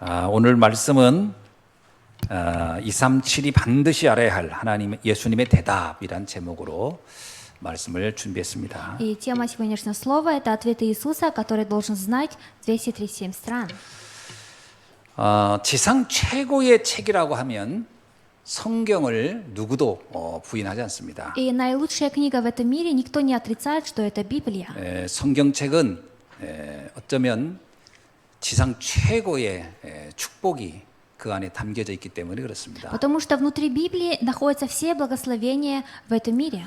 오늘 말씀은 237이 반드시 알아야 할 하나님 예수님의 대답이란 제목으로 말씀을 준비했습니다. И тема сегодняшнего слова – это ответы Иисуса, который должен знать 237 стран. 지상 최고의 책이라고 하면 성경을 누구도 부인하지 않습니다. И наилучшая книга в этом мире, никто не отрицает, что это Библия. 성경책은 어쩌면 지상 최고의 축복이 그 안에 담겨져 있기 때문에 그렇습니다. Потому что внутри Библии находятся все благословения в этом мире.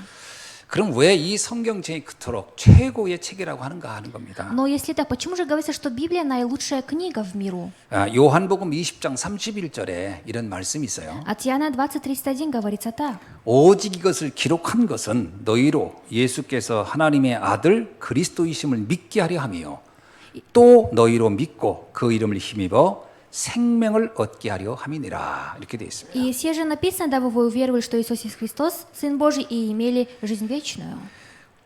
그럼 왜 이 성경책이 그토록 최고의 책이라고 하는가 하는 겁니다. Но если так, почему же говорится, что Библия наилучшая книга в миру? 요한복음 20장 31절에 이런 말씀이 있어요. От Иоанна 20:31 говорится так. 오직 이것을 기록한 것은 너희로 예수께서 하나님의 아들 그리스도이심을 믿게 하려 함이요 또 너희로 믿고 그 이름을 힘입어 생명을 얻게 하려 함이니라. 이렇게 되어 있습니다. И все же написано, дабы вы уверовали, что Иисус есть Христос, Сын Божий, и имели жизнь вечную.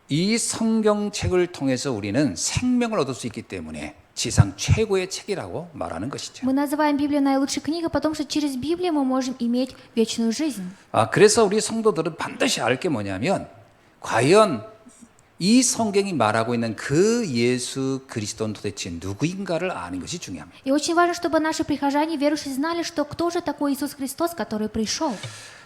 이 성경책을 통해서 우리는 생명을 얻을 수 있기 때문에 지상 최고의 책이라고 말하는 것이죠. Мы называем Библию наилучшей книгой, потому что через Библию мы можем иметь вечную жизнь. 그래서 우리 성도들은 반드시 알 게 뭐냐면 과연 이 성경이 말하고 있는 그 예수 그리스도는 도대체 누구인가를 아는 것이 중요합니다. И очень важно, чтобы наши прихожане, верующие, знали, что кто же такой Иисус Христос, который пришел.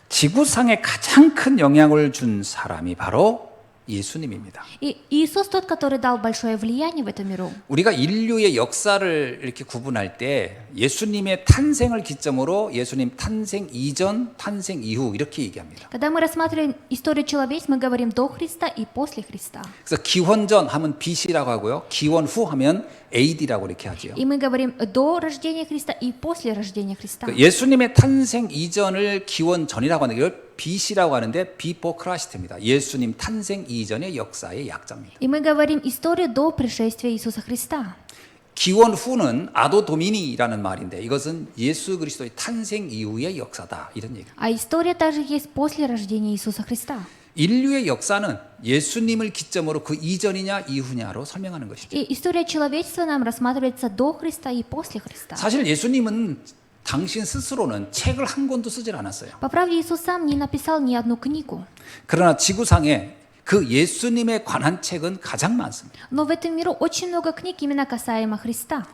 지구상에 가장 큰 영향을 준 사람이 바로 예수님입니다. И Иисус тот, который дал большое влияние в этом миру. 우리가 인류의 역사를 이렇게 구분할 때 예수님의 탄생을 기점으로 예수님 탄생 이전, 탄생 이후 이렇게 얘기합니다. Когда мы рассматриваем историю человечества, мы говорим до Христа и после Христа. 그래서 기원전 하면 BC라고 하고요. 기원 후 하면 AD라고 이렇게 하죠. И мы говорим до рождения Христа и после рождения Христа. 예수님의 탄생 이전을 기원 전이라고 하는 걸 BC라고 하는데 Before Christ입니다. 예수님 탄생 이전의 역사의 약자입니다. И мы говорим историю до пришествия Иисуса Христа. 기원 후는 아도 도미니라는 말인데 이것은 예수 그리스도의 탄생 이후의 역사다 이런 얘기입니다. А история также есть после рождения Иисуса Христа. 인류의 역사는 예수님을 기점으로 그 이전이냐 이후냐로 설명하는 것이죠. И история человечества нам рассматривается до Христа и после Христа. 사실 예수님은 당신 스스로는 책을 한 권도 쓰질 않았어요. По правде, Иисус сам не написал ни одну книгу. 그러나 지구상에 그 예수님에 관한 책은 가장 많습니다. Но в этом миру очень много книг именно касаемо Христа.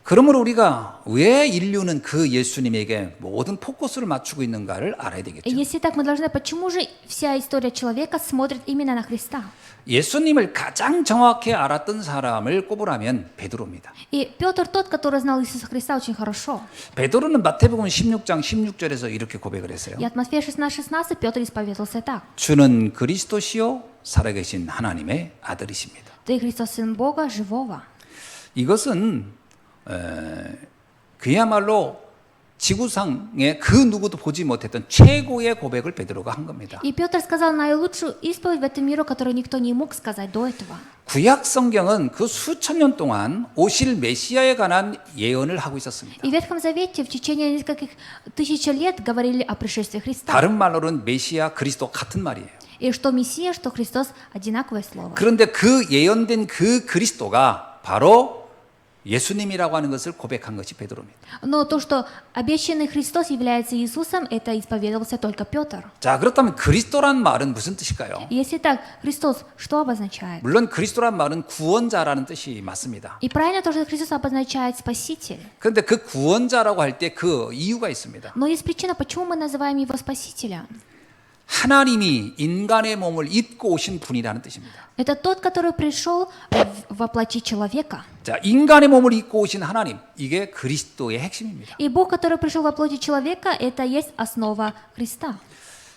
그러므로 우리가 왜 인류는 그 예수님에게 모든 포커스를 맞추고 있는가를 알아야 되겠죠. И если так, мы должны, почему же вся история человека смотрит именно на Христа? 예수님을 가장 정확히 알았던 사람을 꼽으라면 베드로입니다. И Петр тот, который знал Иисуса Христа очень хорошо. 베드로는 마태복음 16장 16절에서 이렇게 고백을 했어요. И от Матфея 16:16 Петр исповедовался так. 주는 그리스도시요 살아계신 하나님의 아들이십니다. Ты Христос, Сын Бога, живого. 이것은 그야말로 지구상에 그 누구도 보지 못했던 최고의 고백을 베드로가 한 겁니다. И Петр сказал наилучшую исповедь в этом миру, которую никто не мог сказать до этого. 구약 성경은 그 수천 년 동안 오실 메시아에 관한 예언을 하고 있었습니다. И в Ветхом Завете в течение нескольких тысяч лет говорили о пришествии Христа. 다른 말로는 메시아 그리스도 같은 말이에요. И что Мессия, что Христос – одинаковое слово. 그런데 그 예언된 그 그리스도가 바로 예수님이라고 하는 것을 고백한 것이 베드로입니다. Но то, что обещанный Христос является Иисусом, это исповедовался только Петр. 자, 그렇다면 그리스도란 말은 무슨 뜻일까요? Если так, Христос что обозначает? 물론 그리스도란 말은 구원자라는 뜻이 맞습니다. И правильно то, что Христос обозначает Спаситель. 그런데 그 구원자라고 할 때 그 이유가 있습니다. Но есть причина, почему мы называем Его Спасителем. 하나님이 인간의 몸을 입고 오신 분이라는 뜻입니다. Это тот, который пришел во плоти человека. 자, 인간의 몸을 입고 오신 하나님, 이게 그리스도의 핵심입니다. И Бог, который пришел во плоти человека, это есть основа Христа.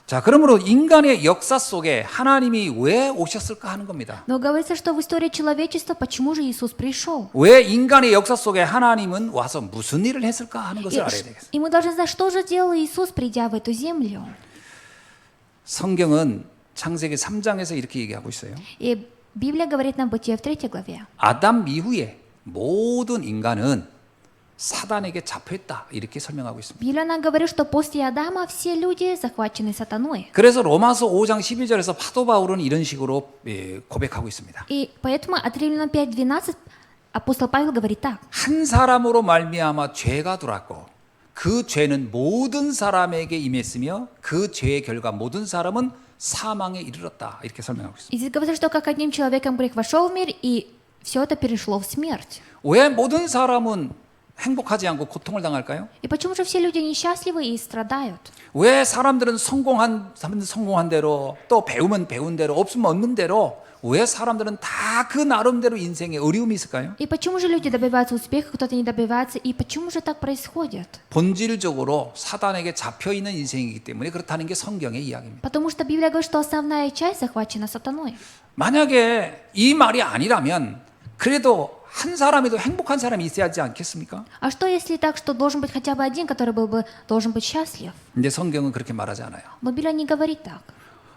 자, 그러므로 인간의 역사 속에 하나님이 왜 오셨을까 하는 겁니다. Но говорится, что в истории человечества, почему же Иисус пришел? 왜 인간의 역사 속에 하나님은 와서 무슨 일을 했을까 하는 것을 알아야 되겠습니다. И мы должны знать, что же делал Иисус, придя в эту землю. 성경은 창세기 3장에서 이렇게 얘기하고 있어요. И Библия говорит нам в Бытие в 3 главе. 아담 이후에 모든 인간은 사단에게 잡혔다 이렇게 설명하고 있습니다. Библия нам говорит, что после Адама все люди захвачены сатаной. 그래서 로마서 5장 12절에서 사도 바울은 이런 식으로 고백하고 있습니다. И поэтому от Римлянам 5:12 апостол Павел говорит так. 한 사람으로 말미암아 죄가 들어왔고 그 죄는 모든 사람에게 임했으며 그 죄의 결과 모든 사람은 사망에 이르렀다. 이렇게 설명하고 있습니다. И здесь говорится, что как одним человеком грех вошел в мир, и все это перешло в смерть. 왜 모든 사람은 행복하지 않고 고통을 당할까요? И почему же все люди несчастливы и страдают? 왜 사람들은 성공한 대로 또 배우면 배운 대로 없으면 없는 대로 왜 사람들은 다 그 나름대로 인생에 어려움이 있을까요? И почему же люди добиваются успеха, кто-то не добивается? И почему же так происходит? 본질적으로 사단에게 잡혀 있는 인생이기 때문에 그렇다는 게 성경의 이야기입니다. Потому что Библия говорит, что основная часть захвачена сатаной. 만약에 이 말이 아니라면 그래도 한 사람이도 행복한 사람이 있어야 하지 않겠습니까? А что если так, что должен быть хотя бы один, который должен быть счастлив? 근데 성경은 그렇게 말하지 않아요. Но Библия не говорит так.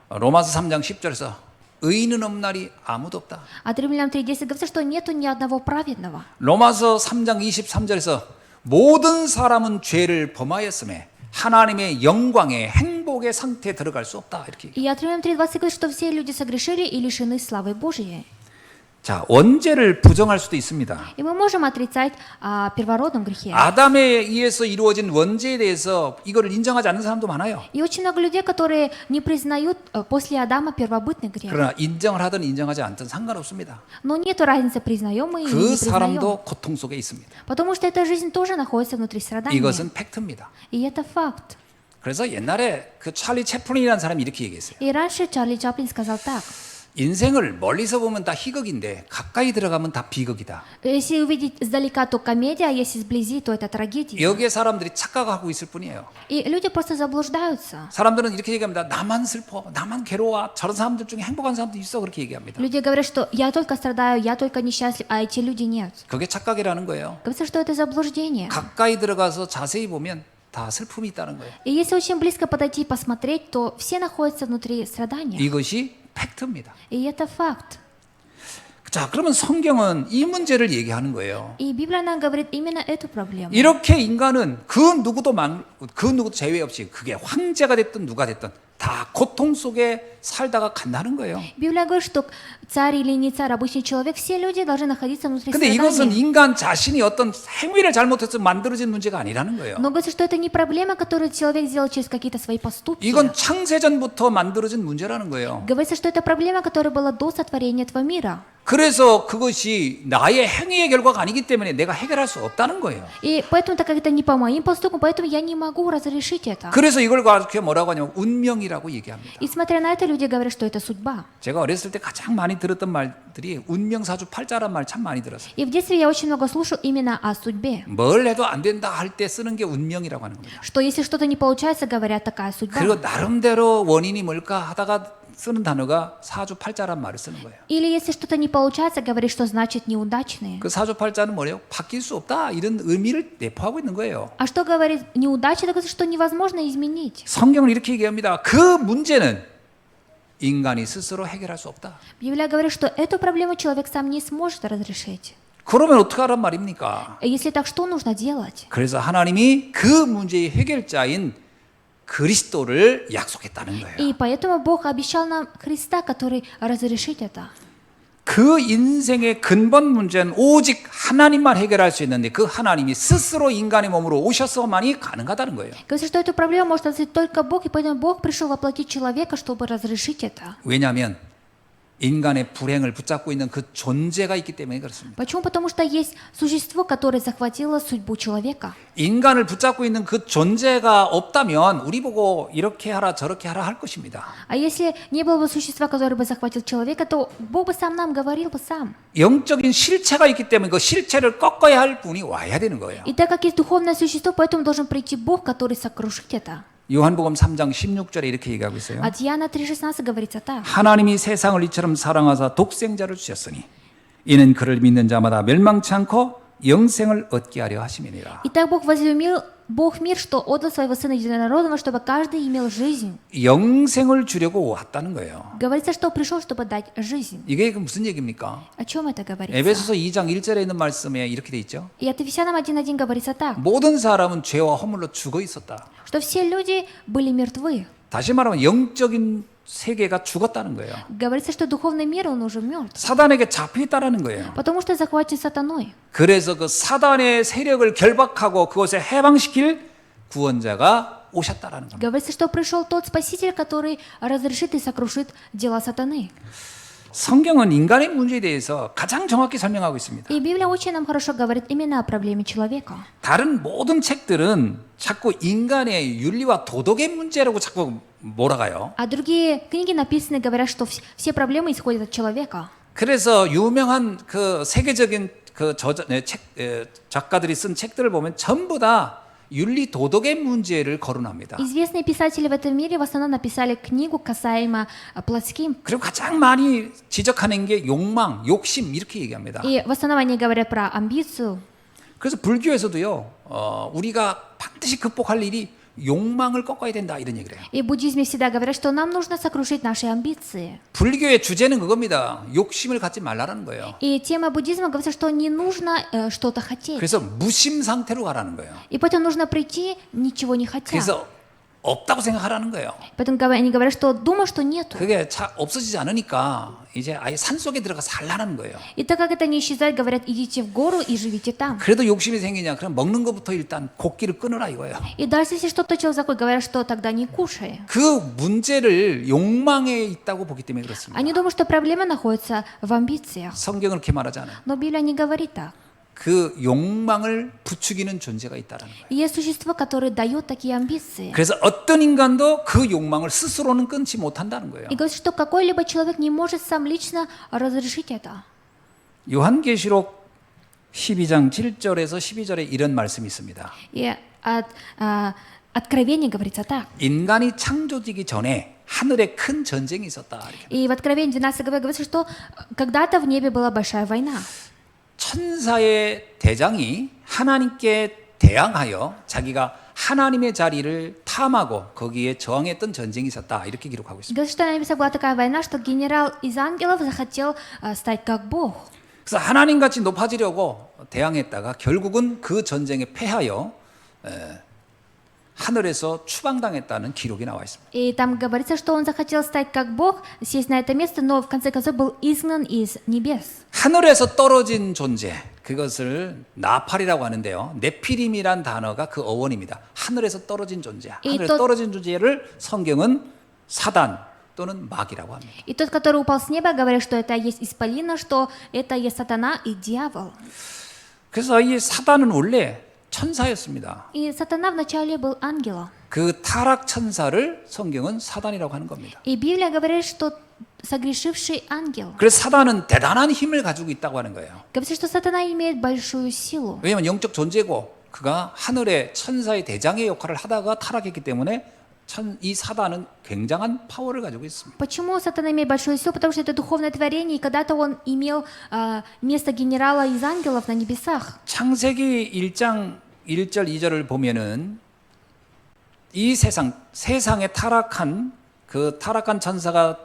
로마서 3장 10절에서 의인은 없는 날이 아무도 없다. А Римлянам 3:10 говорится, что нету ни одного праведного. 로마서 3장 23절에서 모든 사람은 죄를 범하였음에 하나님의 영광의 행복의 상태에 들어갈 수 없다. 이렇게. И от Римлянам 3:20 говорит, что все люди согрешили и лишены славы Божьей. 자, 원죄를 부정할 수도 있습니다. И мы можем отрицать о первородном грехе. 아담에 의해서 이루어진 원죄에 대해서 이거를 인정하지 않는 사람도 많아요. И очень много людей, которые не признают после Адама первобытный грех. 그러나 인정을 하든 인정하지 않든 상관없습니다. Но нет разницы, признаем мы или 그 не признаем. 사람도 고통 속에 있습니다. Потому что эта жизнь тоже находится внутри страдания. 이것은 팩트입니다. И это факт. 그래서 옛날에 그 찰리 채플린이라는 사람이 이렇게 얘기했어요. И раньше Чарли Чаплин сказал так. 인생을 멀리서 보면 다 희극인데 가까이 들어가면 다 비극이다. Если увидеть издалека, то комедия, а если сблизи, то это трагедия. 여기에 사람들이 착각하고 있을 뿐이에요. И люди просто заблуждаются. 사람들은 이렇게 얘기합니다. 나만 슬퍼, 나만 괴로워. 저런 사람들 중에 행복한 사람도 있어. 그렇게 얘기합니다. Люди говорят, что я только страдаю, я только несчастлив, а эти люди нет. 그게 착각이라는 거예요. Говорится, что это заблуждение. 가까이 들어가서 자세히 보면 다 슬픔이 있다는 거예요. И если очень близко подойти и посмотреть, то все находятся внутри страдания. 이것이 팩트입니다. И это факт. 자, 그러면 성경은 이 문제를 얘기하는 거예요. И Библия нам говорит именно эту проблему. 이렇게 인간은 그 누구도 제외 없이 그게 황제가 됐든 누가 됐든 다 고통 속에 살다가 간다는 거예요. Библия говорит, что царь или не царь, обычный человек, все люди должны находиться внутри 근데 이것은 страдания. 인간 자신이 어떤 행위를 잘못해서 만들어진 문제가 아니라는 거예요. Но говорится, что это не проблема, которую человек сделал через какие-то свои поступки. 이건 창세전부터 만들어진 문제라는 거예요. Говорится, что это проблема, которая была до сотворения этого мира. 그래서 그것이 나의 행위의 결과가 아니기 때문에 내가 해결할 수 없다는 거예요. И поэтому, так как это не по моим поступкам, поэтому я не могу разрешить это. 그래서 이걸 가르쳐 뭐라고 하냐면 운명이라고 얘기합니다. И смотря на это, люди говорят, что это судьба. 제가 어렸을 때 가장 많이 들었던 말들이 운명사주 팔자란 말 참 많이 들었어요. И в детстве я очень много слушал именно о судьбе. 뭘 해도 안 된다 할 때 쓰는 게 운명이라고 하는 겁니다. Что если что-то не получается, говорят, такая судьба. 그리고 나름대로 원인이 뭘까 하다가 쓰는 단어가 사주팔자란 말을 쓰는 거예요. Или если что-то не получается, говорит, что значит неудачные. 그 사주팔자는 뭐예요? 바뀔 수 없다 이런 의미를 내포하고 있는 거예요. А что говорит неудача? Это говорит, что невозможно изменить. 성경은 이렇게 얘기합니다. 그 문제는 인간이 스스로 해결할 수 없다. Библия говорит, что эту проблему человек сам не сможет разрешить. 그러면 어떻게 하란 말입니까? Если так, что нужно делать? 그래서 하나님이 그 문제의 해결자인 그리스도를 약속했다는 거예요. И поэтому Бог обещал нам Христа, который разрешит это. 그 인생의 근본 문제는 오직 하나님만 해결할 수 있는데 그 하나님이 스스로 인간의 몸으로 오셔서만이 가능하다는 거예요. Говорится, что эту проблему может разрешить только Бог, и поэтому Бог пришел воплотить человека, чтобы разрешить это. 왜냐하면 인간의 불행을 붙잡고 있는 그 존재가 있기 때문에 그렇습니다. Почему? Потому что есть существо, которое захватило судьбу человека. 인간을 붙잡고 있는 그 존재가 없다면 우리 보고 이렇게 하라 저렇게 하라 할 것입니다. А если не было бы существа, которое бы захватил человека, то Бог бы сам нам говорил бы сам. 영적인 실체가 있기 때문에 그 실체를 꺾어야 할 분이 와야 되는 거예요. И так как есть духовное существо, поэтому должен прийти Бог, который сокрушит это. 요한복음 3장 16절에 이렇게 얘기하고 있어요. От Иоанна 3,16 говорится так. 하나님이 세상을 이처럼 사랑하사 독생자를 주셨으니 이는 그를 믿는 자마다 멸망치 않고 영생을 얻게 하려 하심이니라. Итак, Бог возлюбил Бог мир, что отдал своего Сына Единородного, чтобы каждый имел жизнь. 영생을 주려고 왔다는 거예요. Говорится, что пришел, чтобы дать жизнь. 이게 무슨 얘기입니까? О чем это говорится? 에베소서 2장 1절에 있는 말씀에 이렇게 돼 있죠. И от Ефесянам 1:1 говорится так, 모든 사람은 죄와 허물로 죽어 있었다. что все люди были мертвы. 다시 말하면 영적인 세계가 죽었다는 거예요. Говорится, что духовный мир, он уже мертв, 사단에게 잡혀 있다라는 거예요. потому что захвачен сатаной. 그래서 그 사단의 세력을 결박하고 그것에 해방시킬 구원자가 오셨다라는 겁니다. Говорится, что пришел тот Спаситель, который разрешит и сокрушит дела сатаны. 성경은 인간의 문제에 대해서 가장 정확히 설명하고 있습니다. И Библия очень нам хорошо говорит именно о проблеме человека. 다른 모든 책들은 자꾸 인간의 윤리와 도덕의 문제라고 자꾸 몰아가요. А другие книги написаны, говорят, что все проблемы исходят от человека. 그래서 유명한 그 세계적인 그 작가들이 쓴 책들을 보면 전부 다 윤리 도덕의 문제를 거론합니다. Известные писатели в этом мире в основном написали книгу касаемо плотским. 그리고 가장 많이 지적하는 게 욕망, 욕심 이렇게 얘기합니다. И в основном они говорят про амбицию. 그래서 불교에서도요, 우리가 반드시 극복할 일이 욕망을 꺾어야 된다 이런 얘기를 해요. И в буддизме всегда говорят, что нам нужно сокрушить наши амбиции. 불교의 주제는 그겁니다. 욕심을 갖지 말라는 거예요. И тема буддизма говорит, что не нужно что-то хотеть. 그래서 무심 상태로 가라는 거예요. И поэтому нужно прийти, ничего не хотя. 그래서 없다고 생각하라는 거예요. Поэтому они говорят, что думаю, что нету. 그게 없어지지 않으니까 이제 아예 산 속에 들어가 살라는 거예요. И так как это не исчезает, говорят, идите в гору и живите там. 그래도 욕심이 생기냐? 그럼 먹는 것부터 일단 곡기를 끊으라 이거예요. И дальше, если что-то человеку говорят, что тогда не кушай. 그 문제를 욕망에 있다고 보기 때문에 그렇습니다. Они думают, что проблема находится в амбициях. 성경은 그렇게 말하지 않아요. Но Библия не говорит так. 그 욕망을 부추기는 존재가 있다는 거예요. И есть существо, которое дает такие амбиции. 그래서 어떤 인간도 그 욕망을 스스로는 끊지 못한다는 거예요. И говорит, что какой-либо человек не может сам лично разрешить это. 요한계시록 12장 7절에서 12절에 이런 말씀이 있습니다. И от Откровения говорится так. 인간이 창조되기 전에 하늘에 큰 전쟁이 있었다. 이렇게. И в Откровении 12 главе говорится, что когда-то в небе была большая война. 천사의 대장이 하나님께 대항하여 자기가 하나님의 자리를 탐하고 거기에 저항했던 전쟁이 있었다. 이렇게 기록하고 있습니다. Говорится, что на небесах была такая война, что генерал из ангелов захотел стать как Бог. 그래서 하나님같이 높아지려고 대항했다가 결국은 그 전쟁에 패하여 하늘에서 추방당했다는 기록이 나와 있습니다. И там говорится, что он захотел стать как Бог, сесть на это место, но в конце концов был изгнан из небес. 하늘에서 떨어진 존재, 그것을 나팔이라고 하는데요. 네피림이란 단어가 그 어원입니다. 하늘에서 떨어진 존재, 하늘에서 떨어진 존재를 성경은 사단 또는 마귀라고 합니다. И тот, который упал с неба, говорит, что это есть исполина, что это есть сатана и дьявол. 그래서 이 사단은 원래 천사였습니다. И сатана вначале был ангелом. 그 타락 천사를 성경은 사단이라고 하는 겁니다. И Библия говорит, что согрешивший ангел. 그래서 사단은 대단한 힘을 가지고 있다고 하는 거예요. Говорится, что сатана имеет большую силу. 왜냐하면 영적 존재고 그가 하늘의 천사의 대장의 역할을 하다가 타락했기 때문에 이 사단은 굉장한 파워를 가지고 있습니다. Почему сатана имеет большую силу? Потому что это духовное творение, и когда-то он имел место генерала из ангелов на небесах. 창세기 1장 1절 2절을 보면은 이 세상에 타락한 그 타락한 천사가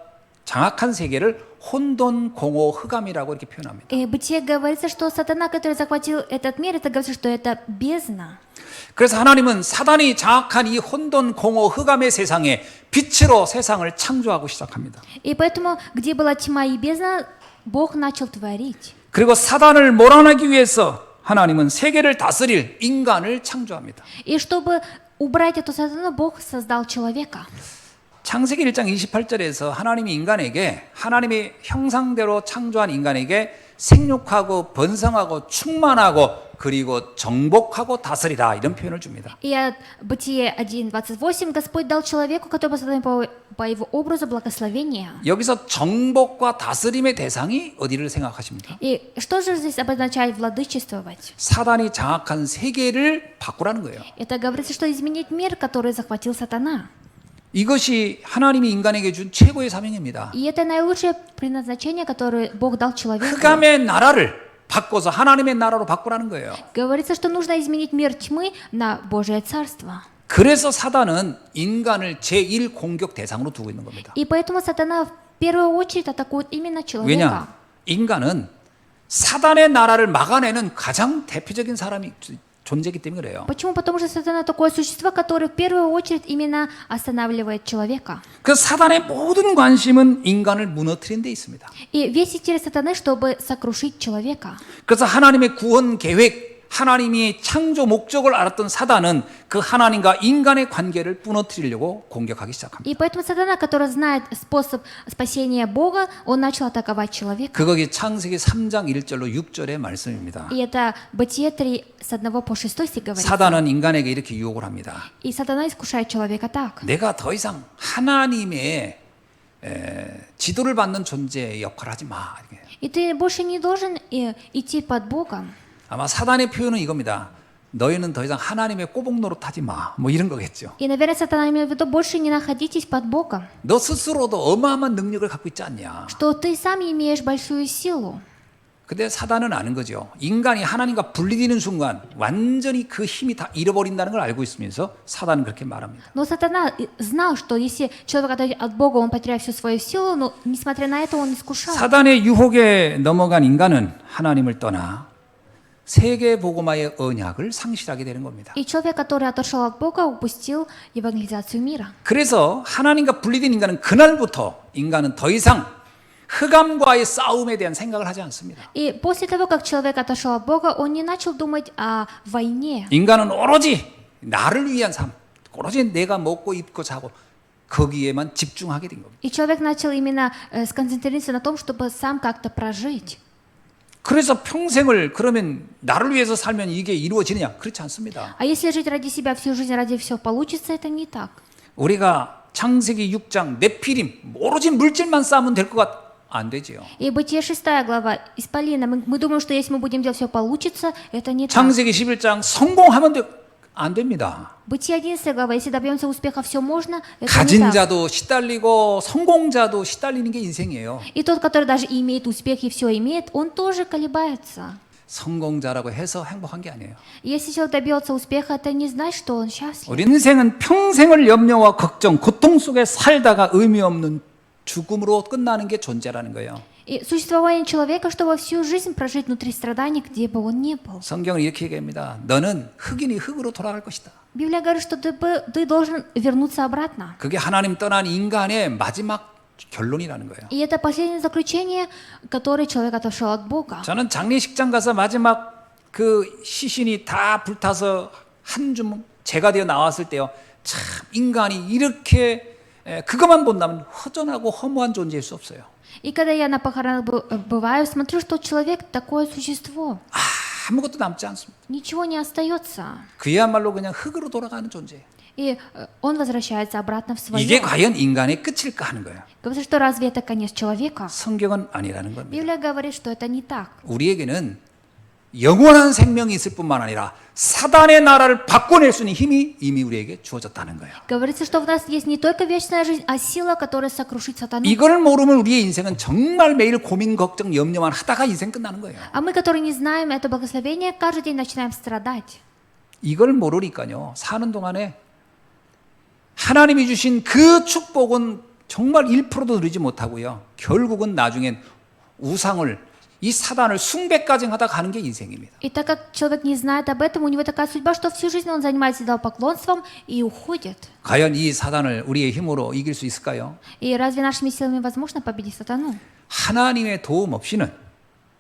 장악한 세계를 혼돈, 공허, 흑암이라고 이렇게 표현합니다. И в Бытие говорится, что сатана, который захватил этот мир, это говорится, что это бездна. 그래서 하나님은 사단이 장악한 이 혼돈, 공허, 흑암의 세상에 빛으로 세상을 창조하고 시작합니다. И поэтому, где была тьма и бездна, Бог начал творить. 그리고 사단을 몰아내기 위해서 하나님은 세계를 다스릴 인간을 창조합니다. И чтобы убрать эту сатану, Бог создал человека. 창세기 1장 28절에서 하나님이 인간에게 하나님의 형상대로 창조한 인간에게 생육하고 번성하고 충만하고 그리고 정복하고 다스리라 이런 표현을 줍니다. И от Бытие 1:28 Господь дал человеку, который создан по его образу, благословение. 여기서 정복과 다스림의 대상이 어디를 생각하십니까? И что же здесь обозначает владычествовать? 사단이 장악한 세계를 바꾸라는 거예요. Это говорится, что изменить мир, который захватил сатана. 이것이 하나님이 인간에게 준 최고의 사명입니다. И это наилучшее предназначение, которое Бог дал человеку. 흑암의 나라를 바꿔서 하나님의 나라로 바꾸라는 거예요. Говорится, что нужно изменить мир тьмы на Божие царство. 그래서 사단은 인간을 제1 공격 대상으로 두고 있는 겁니다. И поэтому сатана в первую очередь атакует именно человека. 왜냐? 인간은 사단의 나라를 막아내는 가장 대표적인 사람이 존재이기 때문에 그래요. Почему? Потому что сатана такое существо, которое в первую очередь именно останавливает человека. 그 사단의 모든 관심은 인간을 무너뜨리는 데 있습니다. И весь интерес сатаны, чтобы сокрушить человека. 그래서 하나님의 구원 계획, 하나님이 창조 목적을 알았던 사단은 그 하나님과 인간의 관계를 부너뜨리려고 공격하기 시작합니다. И поэтому сатана, который знает способ спасения Бога, он начал атаковать человека. 그것이 창세기 3장 1절로 6절의 말씀입니다. И это Бытие 3, с 1 по 6 стих говорится. 사단은 인간에게 이렇게 유혹을 합니다. И сатана искушает человека так. 내가 더 이상 하나님의 지도를 받는 존재의 역할을 하지 마. 이렇게. И ты больше не должен идти под Богом. 아마 사단의 표현은 이겁니다. 너희는 더 이상 하나님의 꼬복 노릇하지 마. 뭐 이런 거겠죠. И, наверное, сатана имел в виду, больше не находитесь под Богом. 너 스스로도 어마어마한 능력을 갖고 있지 않냐. Что ты сам имеешь большую силу. 근데 사단은 아는 거죠. 인간이 하나님과 분리되는 순간 완전히 그 힘이 다 잃어버린다는 걸 알고 있으면서 사단은 그렇게 말합니다. Но сатана знал, что если человек отойдет от Бога, он потеряет всю свою силу, но несмотря на это он искушал. 사단의 유혹에 넘어간 인간은 하나님을 떠나 세계 복음화의 언약을 상실하게 되는 겁니다. И человек, который отошел от Бога, упустил евангелизацию мира. 그래서 하나님과 분리된 인간은 그날부터 인간은 더 이상 흑암과의 싸움에 대한 생각을 하지 않습니다. И после того, как человек отошел от Бога, он не начал думать о войне. 인간은 오로지 나를 위한 삶, 오로지 내가 먹고 입고 자고 거기에만 집중하게 된 겁니다. И человек начал именно сконцентрироваться на том, чтобы сам как-то прожить. 그래서 평생을 그러면 나를 위해서 살면 이게 이루어지느냐? 그렇지 않습니다. А если жить ради себя всю жизнь, ради всего получится, это не так. 우리가 창세기 6장 네피림 오로지 물질만 쌓으면 될 것 같 안 되지요. И Бытие 6 глава, Исполина, мы думаем, что если мы будем делать все получится, это не так. 창세기 11장 성공하면 안 됩니다. Бытие 11 глава, если добьемся успеха, все можно, это не 가진 так. 자도 시달리고 성공자도 시달리는 게 인생이에요. И тот, который даже имеет успех и все имеет, он тоже колебается. 성공자라고 해서 행복한 게 아니에요. Если человек добьется успеха, это не значит, что он счастлив. 우리 인생은 평생을 염려와 걱정, 고통 속에 살다가 의미 없는 죽음으로 끝나는 게 존재라는 거예요. И существование человека, чтобы всю жизнь прожить внутри страданий, где бы он ни был. 성경은 이렇게 얘기합니다. 너는 흑인이 흑으로 돌아갈 것이다. Библия говорит, что ты должен вернуться обратно. 그게 하나님 떠난 인간의 마지막 결론이라는 거예요. И это последнее заключение, которое человек отошел от Бога. 저는 장례식장 가서 마지막 그 시신이 다 불타서 한 줌 재가 되어 나왔을 때요. 참 인간이 이렇게 그것만 본다면 허전하고 허무한 존재일 수 없어요. И когда я на похоронах бываю, смотрю, что человек такое существо. 아무것도 남지 않습니다. Ничего не остается. 그야말로 그냥 흙으로 돌아가는 존재예요. И он возвращается обратно в свое. 이게 과연 인간의 끝일까 하는 거예요. Говорится, что разве это конец человека? 성경은 아니라는 겁니다. Библия говорит, что это не так. 우리에게는 영원한 생명이 있을 뿐만 아니라 사단의 나라를 바꿔낼 수 있는 힘이 이미 우리에게 주어졌다는 거예요. Говорится, что в нас есть не только вечная жизнь, а сила, которая сокрушит сатану. 이걸 모르면 우리의 인생은 정말 매일 고민, 걱정, 염려만 하다가 인생 끝나는 거예요. А мы, которые не знаем это благословение, каждый день начинаем страдать. 이걸 모르니까요. 사는 동안에 하나님이 주신 그 축복은 정말 1%도 누리지 못하고요. 결국은 나중엔 우상을 이 사단을 숭배까지 하다 가는 게 인생입니다. И так как человек не знает об этом, у него такая судьба, что всю жизнь он занимается идолопоклонством и уходит. 과연 이 사단을 우리의 힘으로 이길 수 있을까요? И разве нашими силами возможно победить сатану? 하나님의 도움 없이는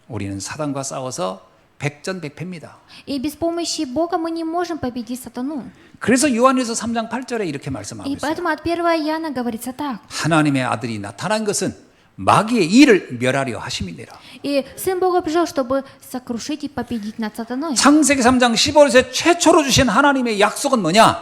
우리는 사단과 싸워서 백전백패입니다. И без помощи Бога мы не можем победить сатану. 그래서 요한일서 3장 8절에 이렇게 말씀하고 И 있어요. поэтому от 1 Иоанна говорится так. 하나님의 아들이 나타난 것은 마귀의 일을 멸하려 하심이니라. И Сын Бога пришел, чтобы сокрушить и победить над сатаной. 창세기 3장 15절에 최초로 주신 하나님의 약속은 뭐냐?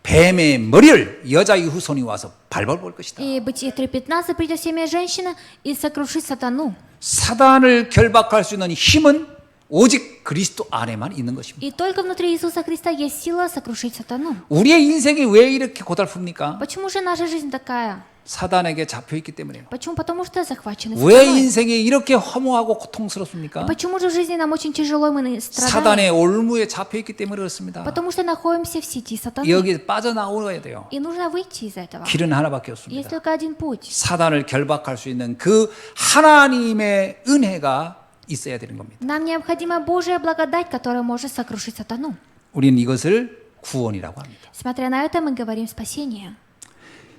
뱀의 머리를 여자의 후손이 와서 밟아볼 것이다. И Бытие 3:15 придет семя женщина и сокрушит сатану. 사단을 결박할 수 있는 힘은 오직 그리스도 안에만 있는 것입니다. И только внутри Иисуса Христа есть сила сокрушить сатану. 우리의 인생이 왜 이렇게 고달픕니까? Почему же наша жизнь такая? 사단에게 잡혀있기 때문에요. Почему? Потому что захвачены 왜 сатаной. 인생이 이렇게 허무하고 고통스럽습니까? Почему же в жизни нам очень тяжело, мы страдаем? 사단의 올무에 잡혀있기 때문에 그렇습니다. Потому что находимся в сети сатаны. 여기 빠져나오야 돼요. И нужно выйти из этого. 길은 하나밖에 Есть 없습니다. только один путь. 사단을 결박할 수 있는 그 하나님의 은혜가 있어야 되는 겁니다. Нам необходима Божья благодать, которая может сокрушить сатану. 우리는 이것을 구원이라고 합니다. Смотря на это, мы говорим спасение.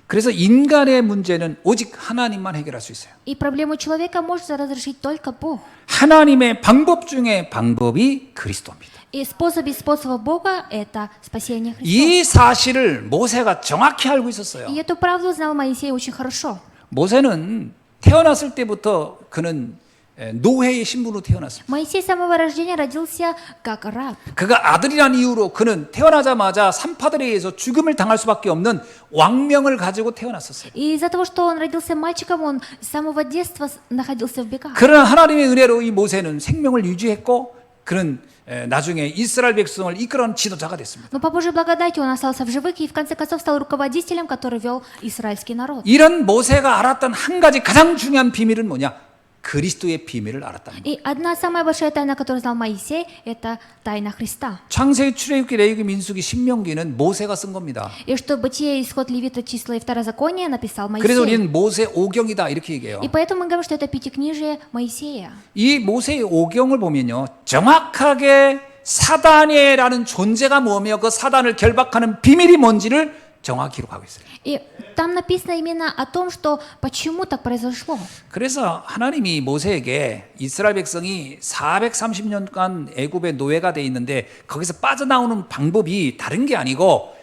그래서 인간의 문제는 오직 하나님만 해결할 수 있어요. И проблему человека может разрешить только Бог. 하나님의 방법 중에 방법이 그리스도입니다. И способ из способов Бога – это спасение Христа. 이 사실을 모세가 정확히 알고 있었어요. И эту правду знал Моисей очень хорошо. 모세는 태어났을 때부터 그는 노예의 신분으로 태어났습니다. Моисей с самого рождения родился как раб. 그가 아들이란 이유로 그는 태어나자마자 산파들에 의해서 죽음을 당할 수밖에 없는 왕명을 가지고 태어났었어요. И из-за того, что он родился мальчиком, он с самого детства находился в бегах. 그러나 하나님의 은혜로 이 모세는 생명을 유지했고 그는 나중에 이스라엘 백성을 이끌어온 지도자가 됐습니다. Но по Божьей благодати он остался в живых и в конце концов стал руководителем, который вел израильский народ. 이런 모세가 알았던 한 가지 가장 중요한 비밀은 뭐냐? 그리스도의 비밀을 알았다는 거예요. И одна самая большая тайна, которую знал Моисей, это тайна Христа. 창세기, 출애굽기, 레위기, 민수기, 신명기는 모세가 쓴 겁니다. И что Бытие, Исход, Левита, Числа и Второзаконие написал 그래서 Моисей. 우리는 모세 오경이다 이렇게 얘기해요. И поэтому мы говорим, что это пятикнижие Моисея. 이 모세의 오경을 보면요, 정확하게 사단이라는 존재가 뭐며 그 사단을 결박하는 비밀이 뭔지를 정확히 기록하고 있어요. И там написано именно о том, что почему так произошло. 그래서 하나님이 모세에게 이스라엘 백성이 430년간 애굽의 노예가 돼 있는데 거기서 빠져나오는 방법이 다른 게 아니고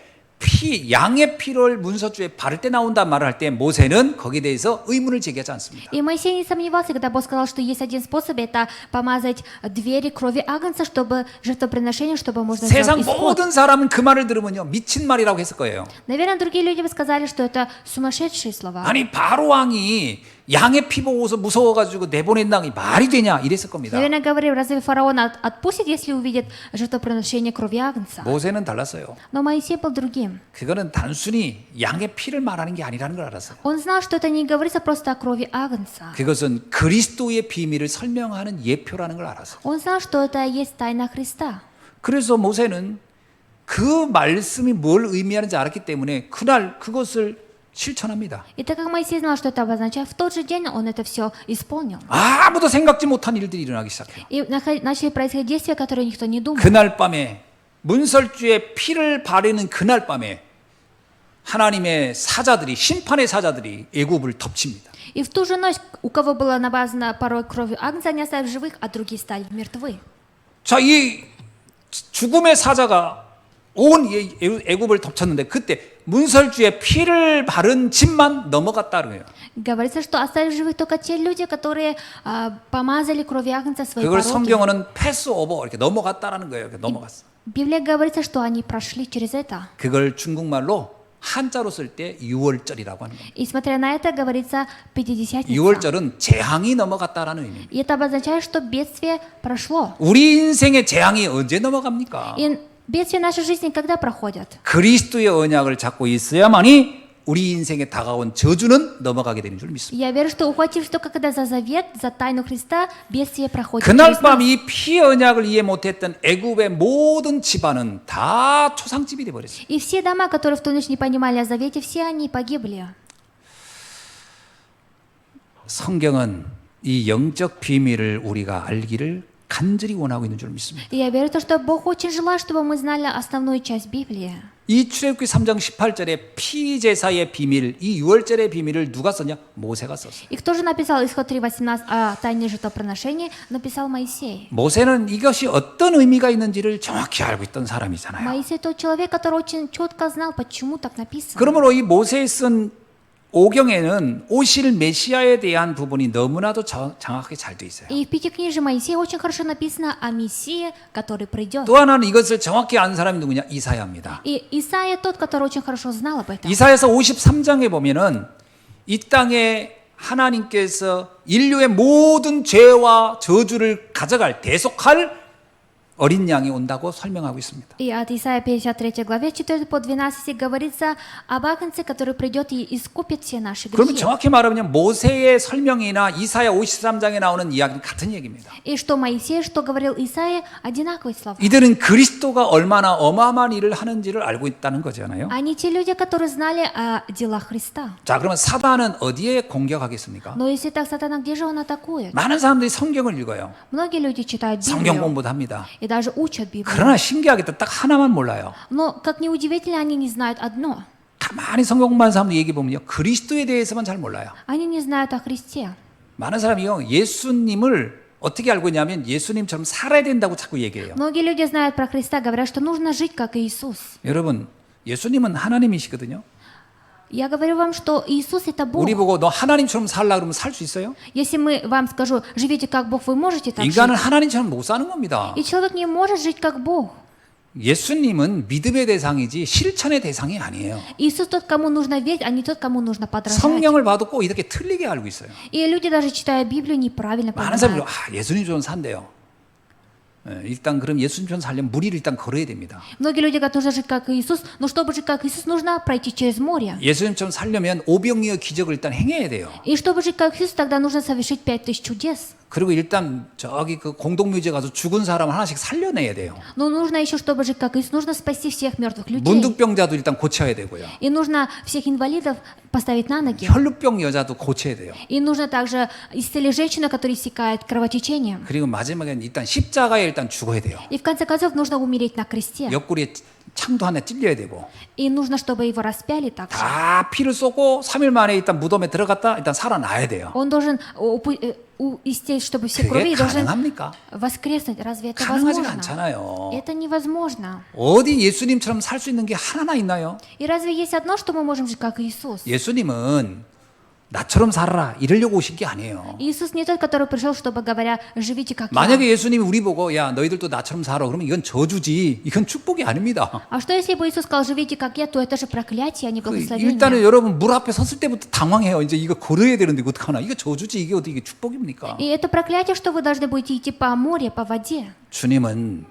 양의 피를 문서주에 바를 때 나온단 말을 할 때 모세는 거기에 대해서 의문을 제기하지 않습니다. И Моисей не сомневался, когда Бог сказал, что есть один способ, это помазать двери крови агнца, чтобы жертвоприношение, чтобы можно сделать 세상 исход. 모든 사람은 그 말을 들으면요 미친 말이라고 했을 거예요. Наверное, другие люди бы сказали, что это сумасшедшие слова. 아니 바로 왕이 양의 피 보고서 무서워가지고 내보낸다 이 말이 되냐 이랬을 겁니다. Наверное, говорил, разве фараон отпустит, если увидит жертвоприношение крови агнца? 모세는 달랐어요. Но Моисей был другим. 그거는 단순히 양의 피를 말하는 게 아니라는 걸 알았어요. Он знал, что это не говорится просто о крови агнца. 그것은 그리스도의 비밀을 설명하는 예표라는 걸 알았어요. Он знал, что это есть тайна Христа. 그래서 모세는 그 말씀이 뭘 의미하는지 알았기 때문에 그날 그것을 실천합니다. И так как Моисей знал, что это обозначает, в тот же день он это все исполнил. 아무도 생각지 못한 일들이 일어나기 시작해요. И начали происходить действия, которые никто не думал. 그날 밤에 문설주에 피를 바르는 그날 밤에 하나님의 사자들이 심판의 사자들이 애굽을 덮칩니다. И в ту же ночь, у кого было намазано порой кровью агнца, они остались в живых, а другие стали мертвы. 자, 이 죽음의 사자가 온 애굽을 덮쳤는데 그때 문설주에 피를 바른 집만 넘어갔다는 거예요. Говорится, что остались в живых только те люди, которые помазали кровью агнца свои 그걸 пороки. 성경어는 패스오버 이렇게 넘어갔다라는 거예요. 이렇게 넘어갔어. Библия говорится, что они прошли через это. 그걸 중국말로 한자로 쓸 때 유월절이라고 하는 겁니다. И смотря на это, говорится Пятидесятница. 유월절은 재앙이 넘어갔다라는 의미입니다. И это обозначает, что бедствие прошло. 우리 인생의 재앙이 언제 넘어갑니까? И бедствия нашей жизни когда проходят? 그리스도의 언약을 잡고 있어야만이 우리 인생에 다가온 저주는 넘어가게 되는 줄 믿습니다. Я верю, что ухватившись только когда за завет, за тайну Христа, бедствие проходит 그날 через 밤 нас. 이 피 언약을 이해 못했던 애굽의 모든 집안은 다 초상집이 돼버렸어요. И все дома, которые в ту ночь не понимали о завете, все они погибли. 성경은 이 영적 비밀을 우리가 알기를 간절히 원하고 있는 줄 믿습니다. И я верю, что Бог очень желает, чтобы мы знали основную часть Библии. 이 출애굽기 3장 18절에 피제사의 비밀, 이 유월절의 비밀을 누가 썼냐? 모세가 썼어요. И кто же написал Исход 3.18 о тайне жертвоприношения? Написал Моисей. 모세는 이것이 어떤 의미가 있는지를 정확히 알고 있던 사람이잖아요. Моисей тот человек, который очень четко знал, почему так написано. 그러므로 이 모세에 쓴 오경에는 오실 메시아에 대한 부분이 너무나도 정확하게 잘 돼 있어요. И в Пятикнижии Моисея очень хорошо написано о Мессии, который придет. 또 하나는 이것을 정확히 아는 사람이 누구냐? 이사야입니다. И Исаия тот, который очень хорошо знал об этом. 이사야서 53장에 보면은 이 땅에 하나님께서 인류의 모든 죄와 저주를 가져갈 대속할 어린 양이 온다고 설명하고 있습니다. И от Исаия 53 главе 4 по 12 говорится об агнце, который придет и искупит все наши 그러면 грехи. 정확히 말하면 모세의 설명이나 이사야 53장에 나오는 이야기는 같은 얘기입니다. И что Моисей, что говорил Исаия, одинаковые слова. 이들은 그리스도가 얼마나 어마어마한 일을 하는지를 알고 있다는 거잖아요. Они те люди, которые знали о делах Христа. 자, 그러면 사단은 어디에 공격하겠습니까? Но если так, сатана, где же он атакует? 많은 사람들이 성경을 읽어요. Многие люди читают 성경 Библию 공부도 합니다. и даже учат Библию. 그러나 신기하게도 딱 하나만 몰라요. Но, как ни удивительно, они не знают одно. 가만히 성경 공부하는 사람들 얘기 보면요, 그리스도에 대해서만 잘 몰라요. Они не знают о Христе. 많은 사람이요, 예수님을 어떻게 알고 있냐면 예수님처럼 살아야 된다고 자꾸 얘기해요. Многие люди знают про Христа, говорят, что нужно жить, как Иисус. 여러분, 예수님은 하나님이시거든요. Я говорю вам, что Иисус – это Бог. 우리 보고 너 하나님처럼 살라 그러면 살 수 있어요? Если мы вам скажу, живите как Бог, вы можете так 인간은 жить? 하나님처럼 못 사는 겁니다. И человек не может жить как Бог. 예수님은 믿음의 대상이지 실천의 대상이 아니에요. Иисус тот, кому нужно верить, а не тот, кому нужно подражать. 성경을 봐도 꼭 이렇게 틀리게 알고 있어요. И люди, даже читая Библию, неправильно 많은 사람들이 понимают. 예수님처럼 산대요. 일단 그럼 예수님처럼 살려면 무리를 일단 걸어야 됩니다. Многие люди говорят, нужно жить как Иисус, но чтобы жить как Иисус, нужно пройти через море. 예수님처럼 살려면 오병이어 기적을 일단 행해야 돼요. И чтобы жить как Иисус, тогда нужно совершить 5000 чудес. 그리고 일단 저기 그 공동묘지에 가서 죽은 사람 하나씩 살려내야 돼요. Но нужно еще, чтобы жить как Иисус, нужно спасти всех мертвых людей. 문득병자도 일단 고쳐야 되고요. И нужно всех инвалидов поставить на ноги. 혈루병 여자도 고쳐야 돼요. И нужно также исцелить женщину, которая истекает кровотечением. 그리고 마지막엔 일단 십자가에 일단 죽어야 돼요. И в конце концов нужно умереть на кресте. 옆구리에 창도 하나 찔려야 되고 И нужно, чтобы его распяли так же. 다 피를 쏟고 3일 만에 일단 무덤에 들어갔다 일단 살아나야 돼요. Он должен истечь, чтобы все крови, 그게 и должен 가능합니까? воскреснуть. Разве это 가능하지가 возможно? 않잖아요. Это невозможно. 어디 예수님처럼 살 수 있는 게 하나나 있나요? И разве есть одно, что мы можем жить как Иисус? 예수님은 나처럼 살아라 이러려고 오신 게 아니에요. Иисус не тот, который пришел, чтобы говоря, живите как я. 만약에 예수님이 우리 보고 야 너희들도 나처럼 살아 그러면 이건 저주지 이건 축복이 아닙니다. А что если бы Иисус сказал, живите как я, то это же проклятие, а не благословение. 일단은 여러분 물 앞에 섰을 때부터 당황해요. 이제 이거 걸어야 되는데 이거 어떡하나 이거 저주지 이게 어떻게 축복입니까? И это проклятие, что вы должны будете идти по морю, по воде. 주님은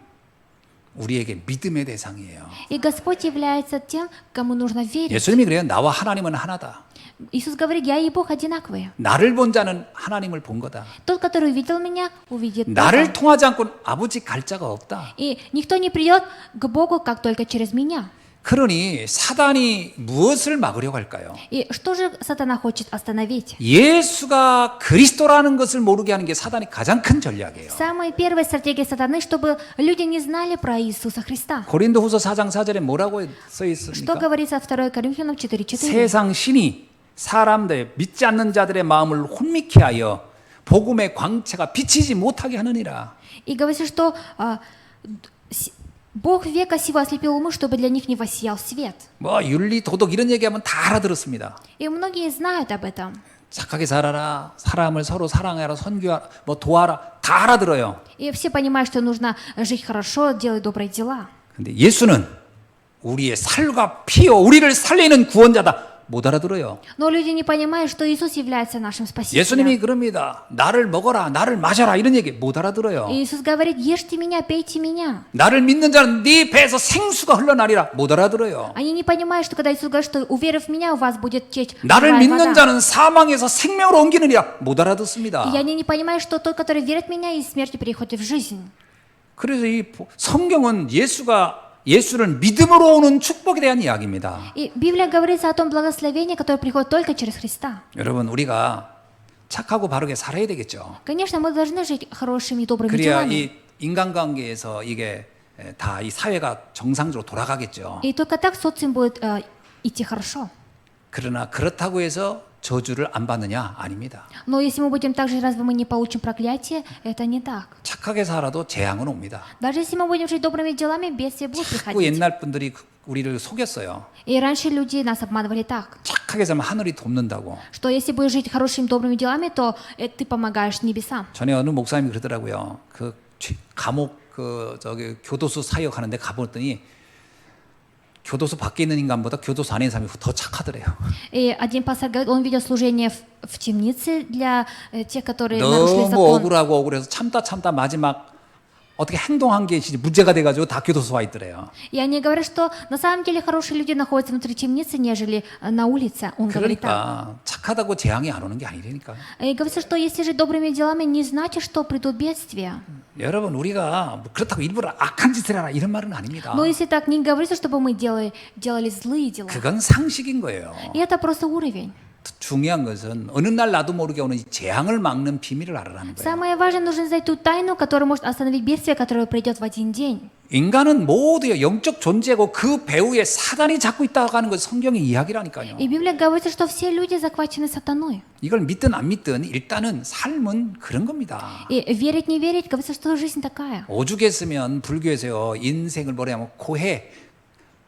우리에게 믿음의 대상이에요. И Господь является тем, кому нужно верить. 예수님이 그래요. 나와 하나님은 하나다. Иисус говорит, я и Бог одинаковые. 나를 본 자는 하나님을 본 거다. Тот, который увидел меня, увидит 나를 Бога. 통하지 않고 아버지 갈 자가 없다. И никто не придет к Богу, как только через меня. 그러니 사단이 무엇을 막으려고 할까요? И что же сатана хочет остановить? 예수가 그리스도라는 것을 모르게 하는 게 사단의 가장 큰 전략이에요. Самая первая стратегия сатаны, чтобы люди не знали про Иисуса Христа. 고린도후서 4장 4절에 뭐라고 써 Что 있습니까? говорится в 2 Коринфянам 4:4? 세상 신이 사람들 믿지 않는 자들의 마음을 혼미케 하여 복음의 광채가 비치지 못하게 하느니라. И говорится, что Бог века сего ослепил умы, чтобы для них не воссиял свет. 뭐 윤리 도덕 이런 얘기하면 다 알아들었습니다. И многие знают об этом. 착하게 살아라, 사람을 서로 사랑해라, 선교하라, 뭐 도와라 다 알아들어요. И все понимают, что нужно жить хорошо, делать добрые дела. 근데 예수는 우리의 살과 피요 우리를 살리는 구원자다. 못 알아들어요. Но люди не понимают, что Иисус является нашим спасителем. 예수님이 그럽니다. 나를 먹어라, 나를 마셔라 이런 얘기 못 알아들어요. И Иисус говорит, ешьте меня, пейте меня. 나를 믿는 자는 네 배에서 생수가 흘러나리라 못 알아들어요. Они не понимают, что когда Иисус говорит, что уверив в меня, у вас будет течь 나를 живая 믿는 вода. 자는 사망에서 생명으로 옮기느니라 못 알아듣습니다. И они не понимают, что тот, который верит в меня, из смерти переходит в жизнь. 그래서 이 성경은 예수를 믿음으로 오는 축복에 대한 이야기입니다. И Библия говорится о том благословении, которое приходит только через Христа. 여러분 우리가 착하고 바르게 살아야 되겠죠. Конечно, мы должны жить хорошими и добрыми 그래야 делами. 이 인간관계에서 이게 다 이 사회가 정상적으로 돌아가겠죠. И только так социум будет идти хорошо. 그러나 그렇다고 해서 저주를 안 받느냐? 아닙니다. Но если мы будем так жить, разве мы не получим проклятие? Это не так. 착하게 살아도 재앙은 옵니다. Даже если мы будем жить добрыми делами, бедствия будут 그 приходить. 옛날 분들이 우리를 속였어요. И раньше люди нас обманывали так, 착하게 살면 하늘이 돕는다고. что если будешь жить хорошими добрыми делами, то ты помогаешь небесам. 전에 어느 목사님이 그러더라고요. 그 감옥 저기 교도소 사역하는데 가보더니 교도소 밖에 있는 인간보다 교도소 안에 있는 사람이 더 착하더래요. И один пастор говорит, он ведет служение в темнице для тех, которые нарушили 너무 закон. 억울하고 억울해서 참다 마지막 어떻게 행동한 게 진짜 문제가 돼가지고 다 교도소 와 있더래요. И они говорят, что на самом деле хорошие люди находятся внутри темницы, нежели на улице. Он говорит так. 그러니까 착하다고 재앙이 안 오는 게 아니라니까. И говорится, что если жить добрыми делами, не значит, что придут бедствия. 여러분 우리가 뭐 그렇다고 일부러 악한 짓을 하라 이런 말은 아닙니다. Но если так, не говорится, чтобы мы делали злые дела. 그건 상식인 거예요. И это просто уровень. 중요한 것은 어느 날 나도 모르게 오는 이 재앙을 막는 비밀을 알아라는 거예요. Самое важное, нужно знать ту тайну, которая может остановить бедствие, которое придет в один день. 인간은 모두 영적 존재고 그 배후에 사단이 잡고 있다고 하는 것 성경의 이야기라니까요. И Библия говорит, что все люди захвачены сатаной. 이걸 믿든 안 믿든 일단은 삶은 그런 겁니다. И верить, не верить, говорится, что жизнь такая. 오죽했으면 불교에서요 인생을 뭐냐면 고해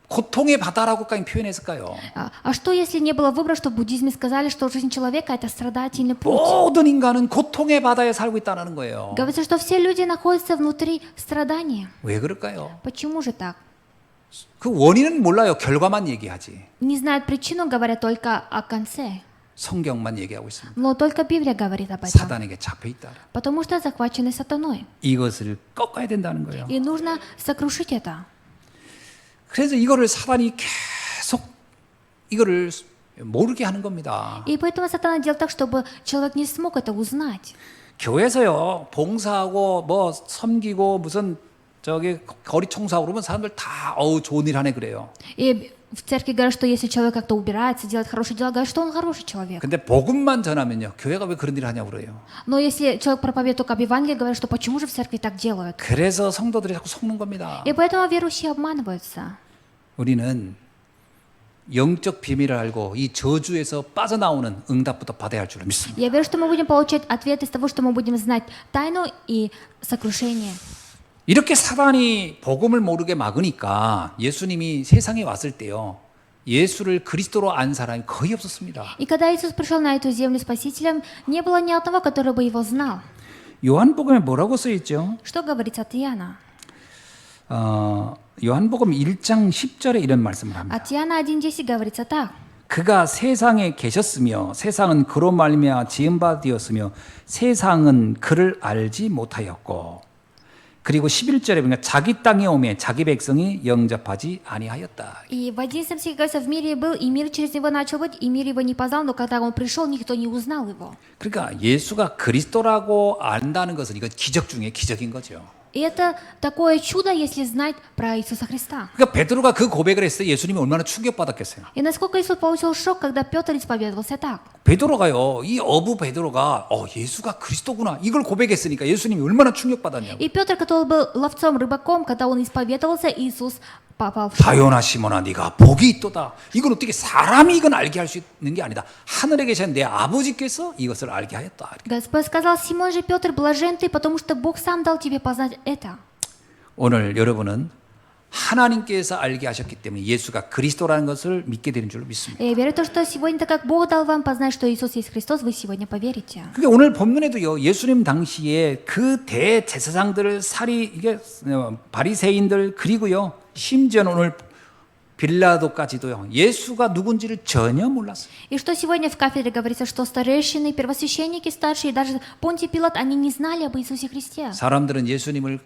고통의 바다라고까지 표현했을까요? А что, если не было выбора, что в буддизме сказали, что жизнь человека – это страдательный путь? 모든 인간은 고통의 바다에 살고 있다는 거예요. Говорится, что все люди находятся внутри страдания. 왜 그럴까요? Почему же так? 그 원인은 몰라요. 결과만 얘기하지. Не знают причину, говорят только о конце. 성경만 얘기하고 있습니다. Но только Библия говорит об этом. 사단에게 잡혀 있다. Потому что захвачены сатаной. 이것을 꺾어야 된다는 거예요. И нужно сокрушить это. 그래서 이거를 사단이 계속 이거를 모르게 하는 겁니다. И поэтому сатана делает так, чтобы человек не смог это узнать. 교회에서요 봉사하고 뭐 섬기고 무슨 저기 거리 청소하고 그러면 사람들 다 어우 좋은 일 하네 그래요. И в церкви говорят, что если человек как-то убирается, делает хорошие дела, говорят, что он хороший человек. 근데 복음만 전하면요 교회가 왜 그런 일을 하냐고 그래요. Но если человек проповедует только об Евангелии, говорят, что почему же в церкви так делают? 그래서 성도들이 자꾸 속는 겁니다. И поэтому верующие обманываются. 우리는 영적 비밀을 알고 이 저주에서 빠져나오는 응답부터 받아야 할 줄 믿습니다. Я верю, что мы будем получать ответ из того, что мы будем знать тайну и сокрушение. 이렇게 사단이 복음을 모르게 막으니까 예수님이 세상에 왔을 때요. 예수를 그리스도로 안 사람이 거의 없었습니다. И когда Иисус пришел на эту землю спасителем, не было ни одного, который бы его знал. 요한복음에 뭐라고 써 있죠? Что говорится от Иоанна? 요한복음 1장 10절에 이런 말씀을 합니다. От Иоанна 1:10 говорится так. 그가 세상에 계셨으며 세상은 그로 말미암아 지은 바 되었으며 세상은 그를 알지 못하였고 그리고 11절에 보니까 자기 땅에 오매 자기 백성이 영접하지 아니하였다. И в 11 стихе говорится, в мире был, и мир через него начал быть, и мир его не познал, но когда он пришел, никто не узнал его. 그러니까 예수가 그리스도라고 안다는 것은 이건 기적 중에 기적인 거죠. И это такое чудо, если знать про Иисуса Христа. 그러니까 베드로가 그 고백을 했을 때 예수님이 얼마나 충격받았겠어요. И насколько Иисус получил шок, когда Петр исповедовался так. 베드로가요, 이 어부 베드로가 예수가 그리스도구나 이걸 고백했으니까 예수님이 얼마나 충격받았냐고. И Петр, который был ловцом, рыбаком, когда он исповедовался, Иисус попал в шок. 다요나 시몬아 네가 복이 있도다. 이건 어떻게 사람이 이건 알게 할 수 있는 게 아니다. 하늘에 계신 내 아버지께서 이것을 알게 하였다. Господь сказал: Симон же Петр, блажен ты, потому что Бог сам дал тебе познать это. 오늘 여러분은 하나님께서 알게 하셨기 때문에 예수가 그리스도라는 것을 믿게 되는 줄로 믿습니다. Я верю в то, что сегодня, так как Бог дал вам познать, что Иисус есть Христос, вы сегодня поверите. 그게 오늘 본문에도요. 예수님 당시에 그 대제사장들을 이게 바리새인들 그리고요. 심지어는 오늘 빌라도까지도요. 예수가 누군지를 전혀 몰랐어요. И что сегодня в кафедре говорится, что старейшины, первосвященники, старшие, даже Понтий Пилат, они не знали об Иисусе Христе. 사람들은 예수님을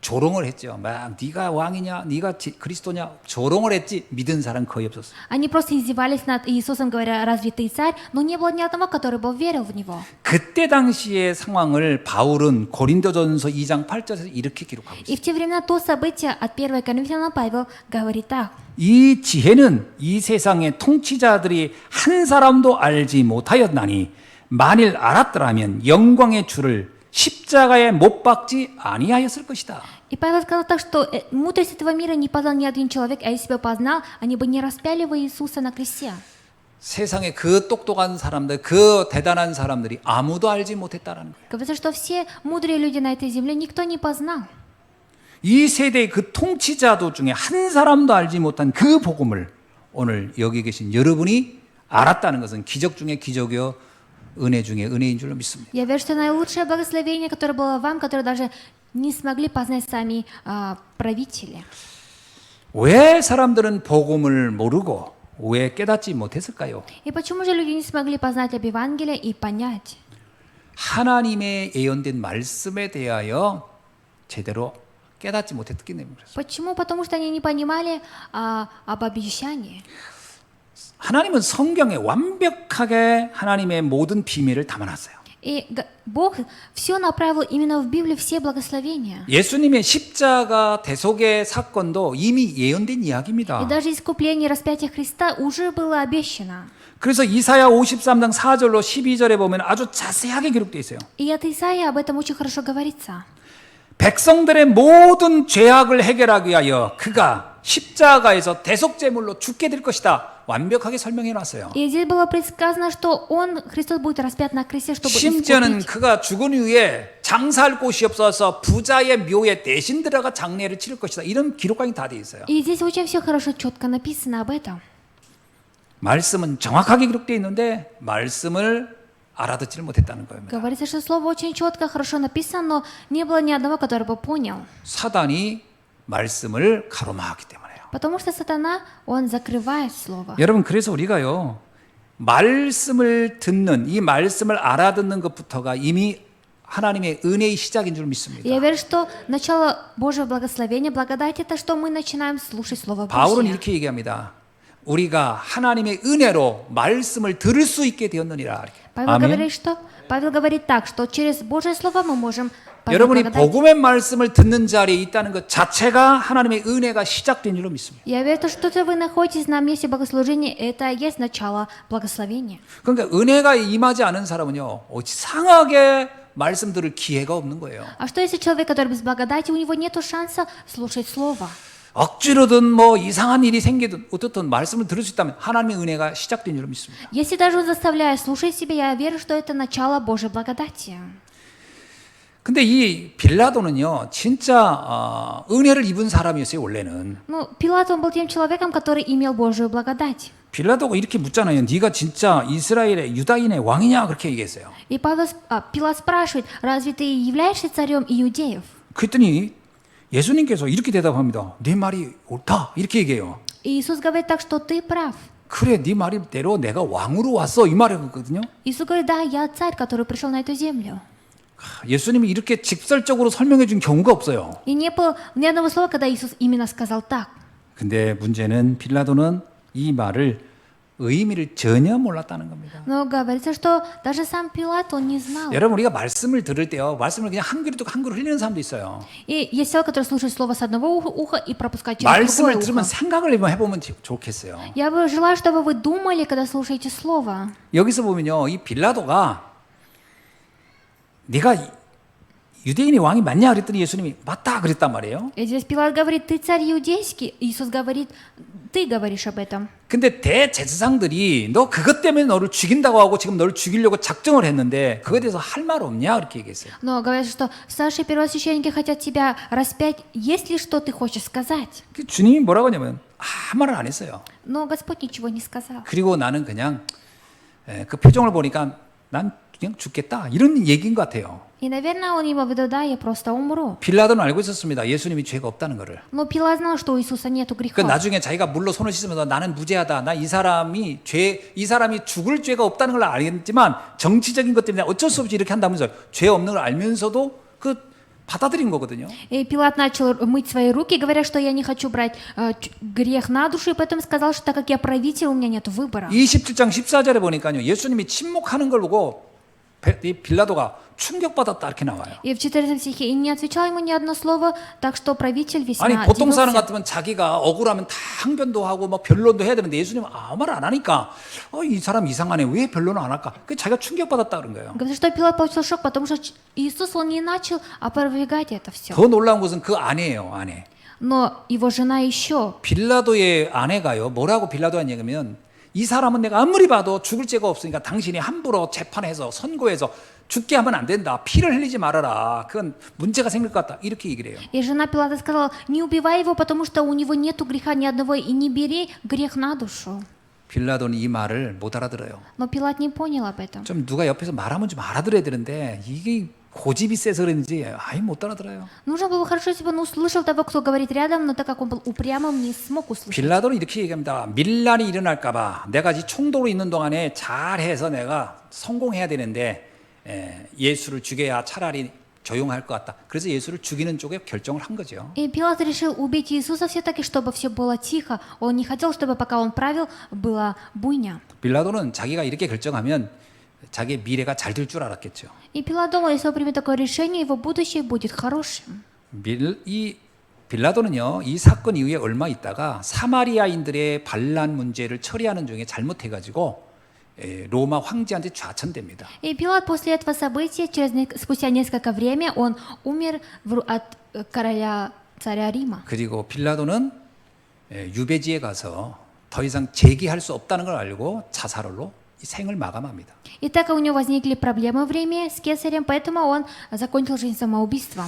조롱을 했죠. 막 네가 왕이냐, 네가 그리스도냐 조롱을 했지 믿은 사람 거의 없었어요. Они просто издевались над Иисусом, говоря: разве ты царь? Но не было ни одного, который бы верил в него. 그때 당시의 상황을 바울은 고린도전서 2장 8절에서 이렇게 기록하고 있어요. И в те времена то событие от 1 Коринфянам Павел говорит так. 이 지혜는 이 세상의 통치자들이 한 사람도 알지 못하였나니 만일 알았더라면 영광의 주를 십자가에 못 박지 아니하였을 것이다. И Павел сказал так, что мудрость этого мира не познал ни один человек, а если бы познал, они бы не распяли его Иисуса на кресте. 세상에 그 똑똑한 사람들, 그 대단한 사람들이 아무도 알지 못했다라는 거예요. Говорится, что все мудрые люди на этой земле никто не познал. 이 세대의 그 통치자도 중에 한 사람도 알지 못한 그 복음을 오늘 여기 계신 여러분이 알았다는 것은 기적 중에 기적이요 은혜 중에 은혜인 줄로 믿습니다. Я верю, что наилучшее благословение, которое было вам, которое даже не смогли познать сами правители. 왜 사람들은 복음을 모르고 왜 깨닫지 못했을까요? И почему же люди не смогли познать об Евангелии и понять? 하나님의 예언된 말씀에 대하여 제대로 깨닫지 못했기 때문에 그랬어요. Почему? Потому что они не понимали об обещании. 하나님은 성경에 완벽하게 하나님의 모든 비밀을 담아놨어요. И Бог все направил именно в Библию, все благословения. 예수님의 십자가 대속의 사건도 이미 예언된 이야기입니다. И даже искупление распятия Христа уже было обещано. 그래서 이사야 53장 4절로 12절에 보면 아주 자세하게 기록되어 있어요. И от Исаии об этом очень хорошо говорится. 백성들의 모든 죄악을 해결하기 위하여 그가 십자가에서 대속제물로 죽게 될 것이다. 완벽하게 설명해 놨어요. И здесь было предсказано, что Христос будет распят на кресте, чтобы 심지어는 искупить. 그가 죽은 후에 장사할 곳이 없어서 부자의 묘에 대신 들어가 장례를 치를 것이다. 이런 기록까지 다 돼 있어요. И здесь очень все хорошо, четко написано об этом. 말씀은 정확하게 기록되어 있는데 말씀을 알아듣지를 못했다는 겁니다. Говорится, что слово очень четко, хорошо написано, но не было ни одного, который бы понял. 사단이 말씀을 가로막기 때문에요. Потому что сатана, он закрывает слово. 여러분 그래서 우리가요 말씀을 듣는 이 말씀을 알아듣는 것부터가 이미 하나님의 은혜의 시작인 줄 믿습니다. Я верю, что начало Божьего благословения, благодати, это что мы начинаем слушать Слово 바울은 Божье. 이렇게 얘기합니다. 우리가 하나님의 은혜로 말씀을 들을 수 있게 되었느니라. Павел говорит так, что через Божье Слово мы можем понять 여러분이 благодать. 복음의 말씀을 듣는 자리에 있다는 것 자체가 하나님의 은혜가 시작된 줄로 믿습니다. Я верю, что вы находитесь на месте богослужения, это и есть начало благословения. 그러니까 은혜가 임하지 않은 사람은요 이상하게 말씀 들을 기회가 없는 거예요. А что если человек, который без благодати, у него нет шанса слушать Слово? 억지로든 뭐 이상한 일이 생기든 어떻든 말씀을 들을 수 있다면 하나님의 은혜가 시작된 줄로 믿습니다. Если даже он заставляет слушать себя, я верю, что это начало Божьей благодати. 근데 이 빌라도는요 진짜 은혜를 입은 사람이었어요 원래는. Ну, Пилат, он был тем человеком, который имел Божью благодать. 빌라도가 이렇게 묻잖아요. 네가 진짜 이스라엘의 유다인의 왕이냐 그렇게 얘기했어요. И Пилат спрашивает, разве ты являешься царем иудеев? 그랬더니 예수님께서 이렇게 대답합니다. 네 말이 옳다 이렇게 얘기해요. И Иисус говорит так, что ты прав. 그래 네 말대로 내가 왕으로 왔어 이 말이거든요. Иисус говорит, да, я царь, который пришел на эту землю. 예수님이 이렇게 직설적으로 설명해 준 경우가 없어요. И не было ни одного слова, когда Иисус именно сказал так. 근데 문제는 빌라도는 이 말을 의미를 전혀 몰랐다는 겁니다. Но говорится, что даже сам Пилат, он не знал. 여러분 우리가 말씀을 들을 때요. 말씀을 그냥 한 귀로 듣고 한 귀로 흘리는 사람도 있어요. И есть человек, который слушает слово с одного уха и пропускает через 말씀을 другое 들으면 ухо. 생각을 해보면 좋겠어요. Я бы желаю, чтобы вы думали, когда слушаете слово. 여기서 보면요. 이 빌라도가 네가 유대인의 왕이 맞냐 그랬더니 예수님이 맞다 그랬단 말이에요. И здесь Пилат говорит, ты царь иудейский. Иисус говорит, ты говоришь об этом. 근데 대제사장들이 너 그것 때문에 너를 죽인다고 하고 지금 너를 죽이려고 작정을 했는데 그거에 대해서 할 말 없냐 그렇게 얘기했어요. Но говорят, что старшие первосвященники хотят тебя распять. Есть ли что ты хочешь сказать? 주님이 뭐라고 하냐면 아무 말을 안 했어요. Но Господь ничего не сказал. 그리고 나는 그냥 그 표정을 보니까 난 그냥 죽겠다 이런 얘기인 것 같아요. И, наверное, он имел в виду, да, я просто умру. 빌라도는 알고 있었습니다. 예수님이 죄가 없다는 거를. Но Пилат знал, что у Иисуса нету 그 греха. 나중에 자기가 물로 손을 씻으면서 나는 무죄하다. 나 이 사람이 죽을 죄가 없다는 걸 알겠지만 정치적인 것 때문에 어쩔 수 없이 이렇게 한다면서 죄 없는 걸 알면서도 그 받아들인 거거든요. И Пилат начал мыть свои руки, говоря, что я не хочу брать грех на душу, и поэтому сказал, что так как я правитель, у меня нет выбора. 27장 14절에 보니까요. 예수님이 침묵하는 걸 보고 빌라도가 충격받았다 이렇게 나와요. И в 14 стихе, и не отвечал ему ни одно слово, так что правитель 아니 весьма 보통 사람 удивился. 같으면 자기가 억울하면 다 항변도 하고 막 변론도 해야 되는데 예수님은 아무 말 안 하니까 이 사람 이상하네 왜 변론을 안 할까? 그 자기가 충격받았다 그런 거예요. Говорит, что Пилат получил шок, потому что Иисус, он не начал опровергать это все. 더 놀라운 것은 그 아내예요, 아내. Но его жена еще. 빌라도의 아내가요. 뭐라고 빌라도한 얘기면 이 사람은 내가 아무리 봐도 죽을 죄가 없으니까 당신이 함부로 재판해서 선고해서 죽게 하면 안 된다. 피를 흘리지 말아라. 그건 문제가 생길 것 같다. 이렇게 얘기를 해요. И жена Пилата сказала, не убивай его, потому что у него нету греха ни одного, и не бери грех на душу. 빌라도는 이 말을 못 알아들어요. Но Пилат не понял об этом. 좀 누가 옆에서 말하면 좀 알아들어야 되는데 이게 고집이 세서 그런지 아예 못 알아들어요. Нужно было хорошо, если бы он услышал того, кто говорит рядом, но так как он был упрямым, не смог услышать. 빌라도는 이렇게 얘기합니다. 밀란이 일어날까봐 내가 이 총독으로 있는 동안에 잘해서 내가 성공해야 되는데 예수를 죽여야 차라리 조용할 것 같다. 그래서 예수를 죽이는 쪽에 결정을 한 거죠. И Пилат решил убить Иисуса все-таки, чтобы все было тихо. Он не хотел, чтобы пока он правил, была буйня. 빌라도는 자기가 이렇게 결정하면 자기의 미래가 잘 될 줄 알았겠죠. И Пилат думал, если он примет такое решение, его будущее будет хорошим. 이 빌라도는요, 이 사건 이후에 얼마 있다가 사마리아인들의 반란 문제를 처리하는 중에 잘못해가지고 로마 황제한테 좌천됩니다. И Пилат после этого события, спустя несколько времени, он умер от короля царя Рима. 그리고 빌라도는 유배지에 가서 더 이상 재기할 수 없다는 걸 알고 자살로 이 생을 마감합니다. И так как у него возникли проблемы в Риме с кесарем, поэтому он закончил жизнь самоубийством.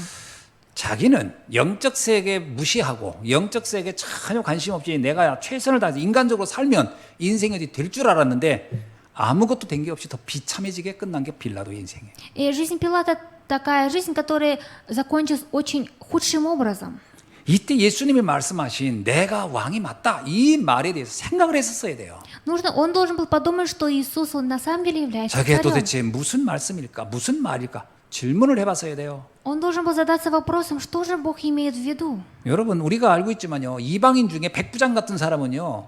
자기는 영적 세계 무시하고 영적 세계 전혀 관심 없이 내가 최선을 다해서 인간적으로 살면 인생이 될 줄 알았는데 아무것도 된 게 없이 더 비참해지게 끝난 게 빌라도의 인생이에요. И жизнь Пилата такая жизнь, которая закончилась очень худшим образом. 이때 예수님이 말씀하신 내가 왕이 맞다 이 말에 대해서 생각을 했었어야 돼요. Он должен был подумать, что Иисус, он на самом деле является 저게 царем. 도대체 무슨 말씀일까? 무슨 말일까? 질문을 해봤어야 돼요. Он должен был задаться вопросом, что же Бог имеет в виду. 여러분 우리가 알고 있지만요. 이방인 중에 백부장 같은 사람은요.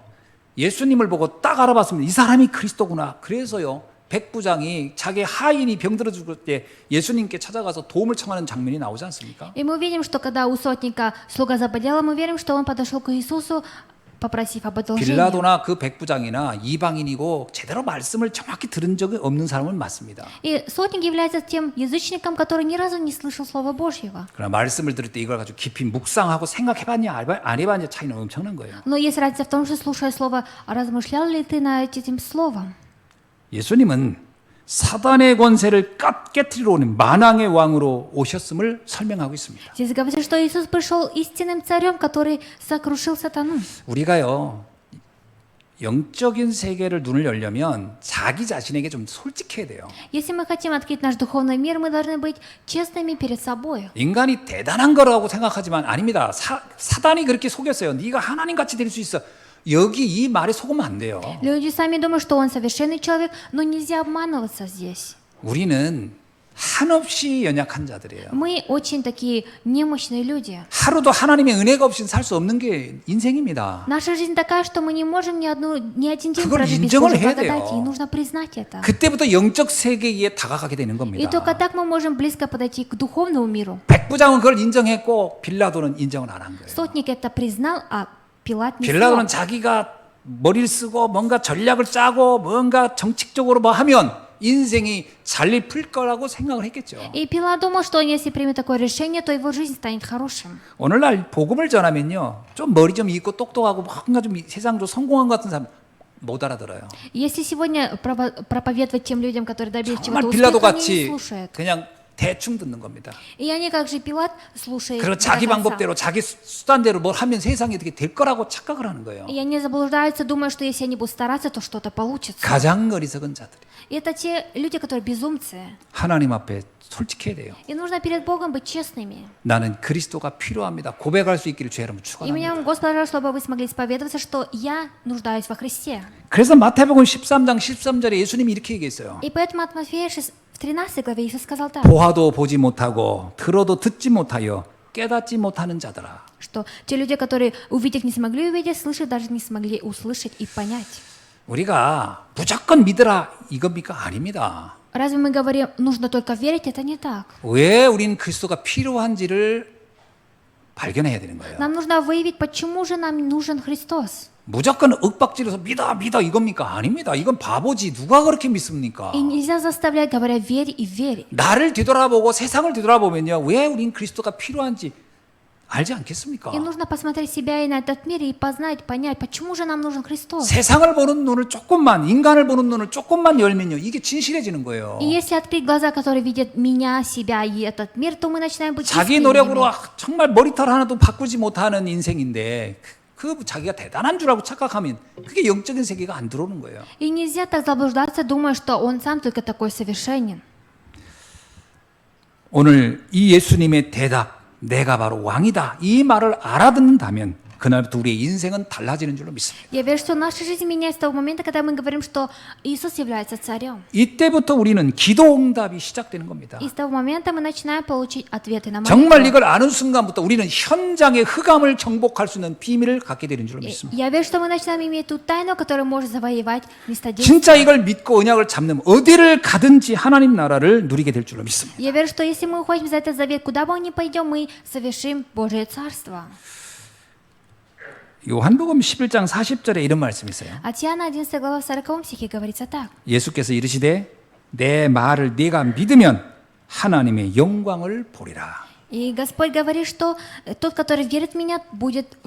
예수님을 보고 딱 알아봤습니다. 이 사람이 그리스도구나. 그래서요. 백부장이 자기 하인이 병들어 죽을 때 예수님께 찾아가서 도움을 청하는 장면이 나오지 않습니까? И мы видим, что когда у сотника слуга заболела, мы верим, что он подошел к Иисусу, попросив об одолжении. 빌라도나 그 백부장이나 이방인이고 제대로 말씀을 정확히 들은 적이 없는 사람은 맞습니다. И сотник является тем язычником, который ни разу не слышал Слова Божьего. 그러나 말씀을 들을 때 이걸 가지고 깊이 묵상하고 생각해봤냐 안 해봤냐 차이는 엄청난 거예요. Но есть разница в том, что, слушая Слово, размышлял ли ты над этим Словом? 예수님은 사단의 권세를 깨트리러 오는 만왕의 왕으로 오셨음을 설명하고 있습니다. Здесь говорится, что Иисус пришел истинным царем, который сокрушил сатану. 우리가요 영적인 세계를 눈을 열려면 자기 자신에게 좀 솔직해야 돼요. Если мы хотим открыть наш духовный мир, мы должны быть честными перед собой. 인간이 대단한 거라고 생각하지만 아닙니다. 사단이 그렇게 속였어요. 네가 하나님 같이 될 수 있어. 여기 이 말에 속으면 안 돼요. Люди сами думают, что он совершенный человек, но нельзя обманываться здесь. 우리는 한없이 연약한 자들이에요. Мы очень такие немощные люди. 하루도 하나님의 은혜가 없이는 살 수 없는 게 인생입니다. Наша жизнь такая, что мы не можем ни один день 그걸 прожить без 인정을 Божьей 해야 благодати, 돼요. и нужно признать это. 그때부터 영적 세계에 다가가게 되는 И 겁니다. только так мы можем близко подойти к духовному миру. 백부장은 그걸 인정했고 빌라도는 인정을 안 한 거예요. Сотник это признал, а Пилат не 빌라도는 смог. 자기가 머리를 쓰고 뭔가 전략을 짜고 뭔가 정책적으로 뭐 하면 인생이 잘 풀 거라고 생각을 했겠죠. И Пилат думал, что если примет такое решение, то его жизнь станет хорошим. 오늘날 복음을 전하면요, 좀 머리 좀 있고 똑똑하고 뭔가 좀 세상도 성공한 것 같은 사람 못 알아들어요. Если сегодня проповедовать тем людям, которые добились 정말 чего-то 빌라도 успеха, они не 같이 слушают. 그냥 대충 듣는 겁니다. И они, как же Пилат, слушают 그리고 до 자기 конца. 방법대로 자기 수단대로 뭘 하면 세상이 어떻게 될 거라고 착각을 하는 거예요. И они заблуждаются, думая, что если они будут стараться, то что-то получится. 가장 어리석은 자들. И это те люди, которые безумцы. 하나님 앞에 솔직해야 돼요. И нужно перед Богом быть честными. 나는 그리스도가 필요합니다. 고백할 수 있기를 주 여러분 И меня 축원합니다. Господь пожалуйста, чтобы вы смогли исповедоваться, что я нуждаюсь во Христе. 그래서 마태복음 13장 13절에 예수님이 이렇게 얘기했어요. И поэтому от Матфея в 13 главе Иисус сказал так, 보아도 보지 못하고 들어도 듣지 못하여 깨닫지 못하는 자들아. что те люди, которые увидев не смогли увидеть, слышать даже не смогли услышать и понять. 우리가 무조건 믿으라 이겁니까? 아닙니다. Разве мы говорим, нужно только верить? Это не так. 왜 우리는 그리스도가 필요한지를 발견해야 되는 거예요. Нам нужно выявить, почему же нам нужен Христос. 무조건 윽박지르서 믿어 이겁니까? 아닙니다. 이건 바보지. 누가 그렇게 믿습니까? И нельзя заставлять, говоря, верь и верь. 나를 뒤돌아보고 세상을 뒤돌아보면요. 왜 우린 그리스도가 필요한지 알지 않겠습니까? И нужно посмотреть себя и на этот мир и познать, понять, почему же нам нужен Христос. 세상을 보는 눈을 조금만, 인간을 보는 눈을 조금만 열면요. 이게 진실해지는 거예요. И если открыть глаза, которые видят меня, себя и этот мир, то мы начинаем быть 자기 искренними. 노력으로 정말 머리털 하나도 바꾸지 못하는 인생인데 그 자기가 대단한 줄 알고 착각하면 그게 영적인 세계가 안 들어오는 거예요. И нельзя так заблуждаться, думая, что он сам только такой совершенен. 오늘 이 예수님의 대답, 내가 바로 왕이다. 이 말을 알아듣는다면 그날부터 우리의 인생은 달라지는 줄로 믿습니다. Я верю, что наша жизнь меняется с того момента, когда мы говорим, что Иисус является царем. 이때부터 우리는 기도응답이 시작되는 겁니다. И с того момента мы начинаем получить ответы на 정말 молитвы. 이걸 아는 순간부터 우리는 현장의 흑암을 정복할 수 있는 비밀을 갖게 되는 줄로 믿습니다. Я верю, что мы начинаем иметь ту тайну, которая может завоевать место действия. 진짜 이걸 믿고 언약을 잡는 어디를 가든지 하나님 나라를 누리게 될 줄로 믿습니다. Я верю, что если мы уходим за этот завет, куда бы мы ни пойдем, мы совершим Божие Царство. 요한복음 11장 40절에 이런 말씀이 있어요. От Иоанна 11 глава в 40 стихе говорится так. 예수께서 이르시되 내 말을 네가 믿으면 하나님의 영광을 보리라. И Господь говорит, что тот, который верит в меня,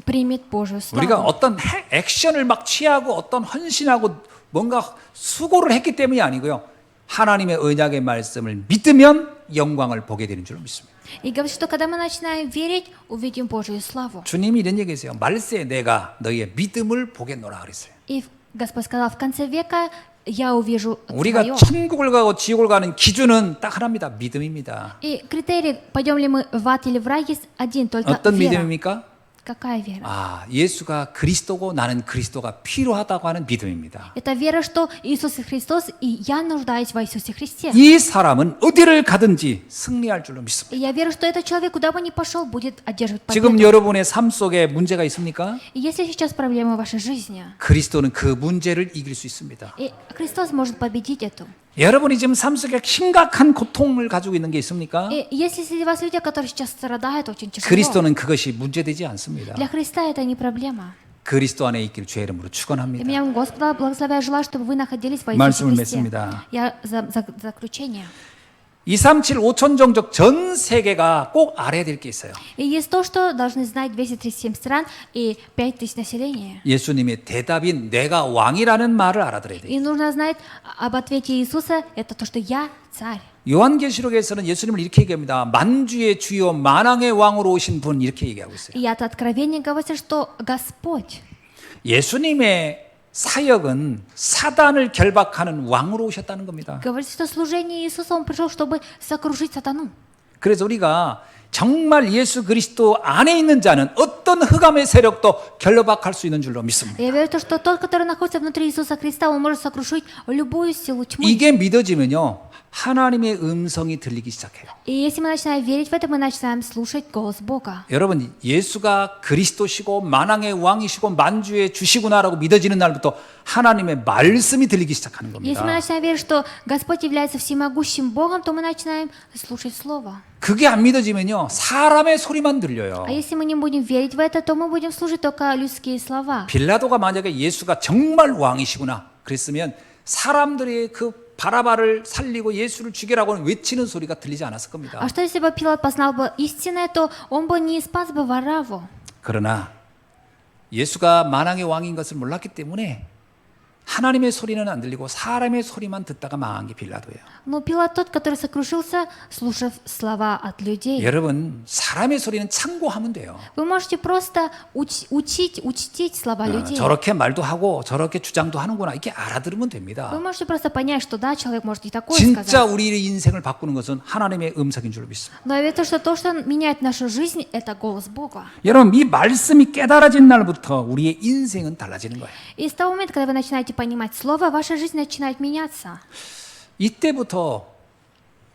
примет Божию 우리가 славу. 어떤 액션을 막 취하고 어떤 헌신하고 뭔가 수고를 했기 때문이 아니고요. 하나님의 언약의 말씀을 믿으면 영광을 보게 되는 줄로 믿습니다. И говорит, что когда мы начинаем верить, увидим Божию славу. 주님이 이런 얘기했어요. 말세 내가 너희의 믿음을 보겠노라 그랬어요. И Господь сказал, в конце века я увижу 우리가 твое. 천국을 가고 지옥을 가는 기준은 딱 하나입니다. 믿음입니다. И критерий, пойдем ли мы в ад или в рай, есть один, только 어떤 вера. 믿음입니까? Какая вера? 아, 예수가 그리스도고 나는 그리스도가 필요하다고 하는 믿음입니다. Это вера, что Иисус Христос, и я нуждаюсь в Иисусе Христе. 이 사람은 어디를 가든지 승리할 줄로 믿습니다. И я верю, что этот человек, куда бы ни пошел, будет одерживать 지금 победу. 여러분의 삶 속에 문제가 있습니까? И если сейчас проблемы в вашей жизни, 그리스도는 그 문제를 이길 수 있습니다. и Христос может победить эту. 여러분이 지금 삶 속에 심각한 고통을 가지고 있는 게 있습니까? И если среди вас люди, которые сейчас страдают очень тяжело, 그리스도는 그것이 문제되지 않습니다. для Христа это не проблема. 그리스도 안에 있기를 주의 이름으로 И 축원합니다. меня Господа благословляю, желаю, чтобы вы находились в 말씀을 Иисусе Христе. 맺습니다. Я заключение. 237 5천 종족 전 세계가 꼭 알아야 될 게 있어요. И есть то, что должны знать 237 стран и 5000 населения. 예수님의 대답인 내가 왕이라는 말을 알아들어야 돼요. И нужно знать об ответе Иисуса, это то, что я царь. 요한계시록에서는 예수님을 이렇게 얘기합니다. 만주의 주요 만왕의 왕으로 오신 분 이렇게 얘기하고 있어요. И от Откровения говорится, что Господь. 예수님의 사역은 사단을 결박하는 왕으로 오셨다는 겁니다. Говорится, что служение Иисуса, Он пришел, чтобы сокрушить сатану. 그래서 우리가 정말 예수 그리스도 안에 있는 자는 어떤 흑암의 세력도 결박할 수 있는 줄로 믿습니다. Я верю, что тот, который находится внутри Иисуса Христа, он может сокрушить любую силу тьмы. 이게 믿어지면요. 하나님의 음성이 들리기 시작해요. И если мы начинаем верить в это, мы начинаем слушать голос Бога. 여러분 예수가 그리스도시고 만왕의 왕이시고 만주의 주시구나라고 믿어지는 날부터 하나님의 말씀이 들리기 시작하는 Если мы 겁니다. начинаем верить, что Господь является всемогущим Богом, то мы начинаем слушать Слово. 그게 안 믿어지면요. 사람의 소리만 들려요. А если мы не будем верить в это, то мы будем слушать только людские слова. 빌라도가 만약에 예수가 정말 왕이시구나 그랬으면 사람들이 그 바라바를 살리고 예수를 죽이라고 외치는 소리가 들리지 않았을 겁니다. А что если бы Пилат познал бы истинное, то он бы не спас бы Вараву. 그러나 예수가 만왕의 왕인 것을 몰랐기 때문에 하나님의 소리는 안 들리고 사람의 소리만 듣다가 망한 게 빌라도예요. Но Пилат тот, который сокрушился, слушав слова от людей. 여러분 사람의 소리는 참고하면 돼요. Вы можете просто учтить слова людей. 저렇게 말도 하고 저렇게 주장도 하는구나 이렇게 알아들으면 됩니다. Вы можете просто понять, что да, человек может и такое 진짜 сказать. 우리의 인생을 바꾸는 것은 하나님의 음성인 줄 믿습니다. Но я верю, что то, что меняет нашу жизнь, это голос Бога. 여러분 이 말씀이 깨달아진 날부터 우리의 인생은 달라지는 거예요. И с того момента, когда вы начинаете понимать Слово, ваша жизнь начинает меняться. 이때부터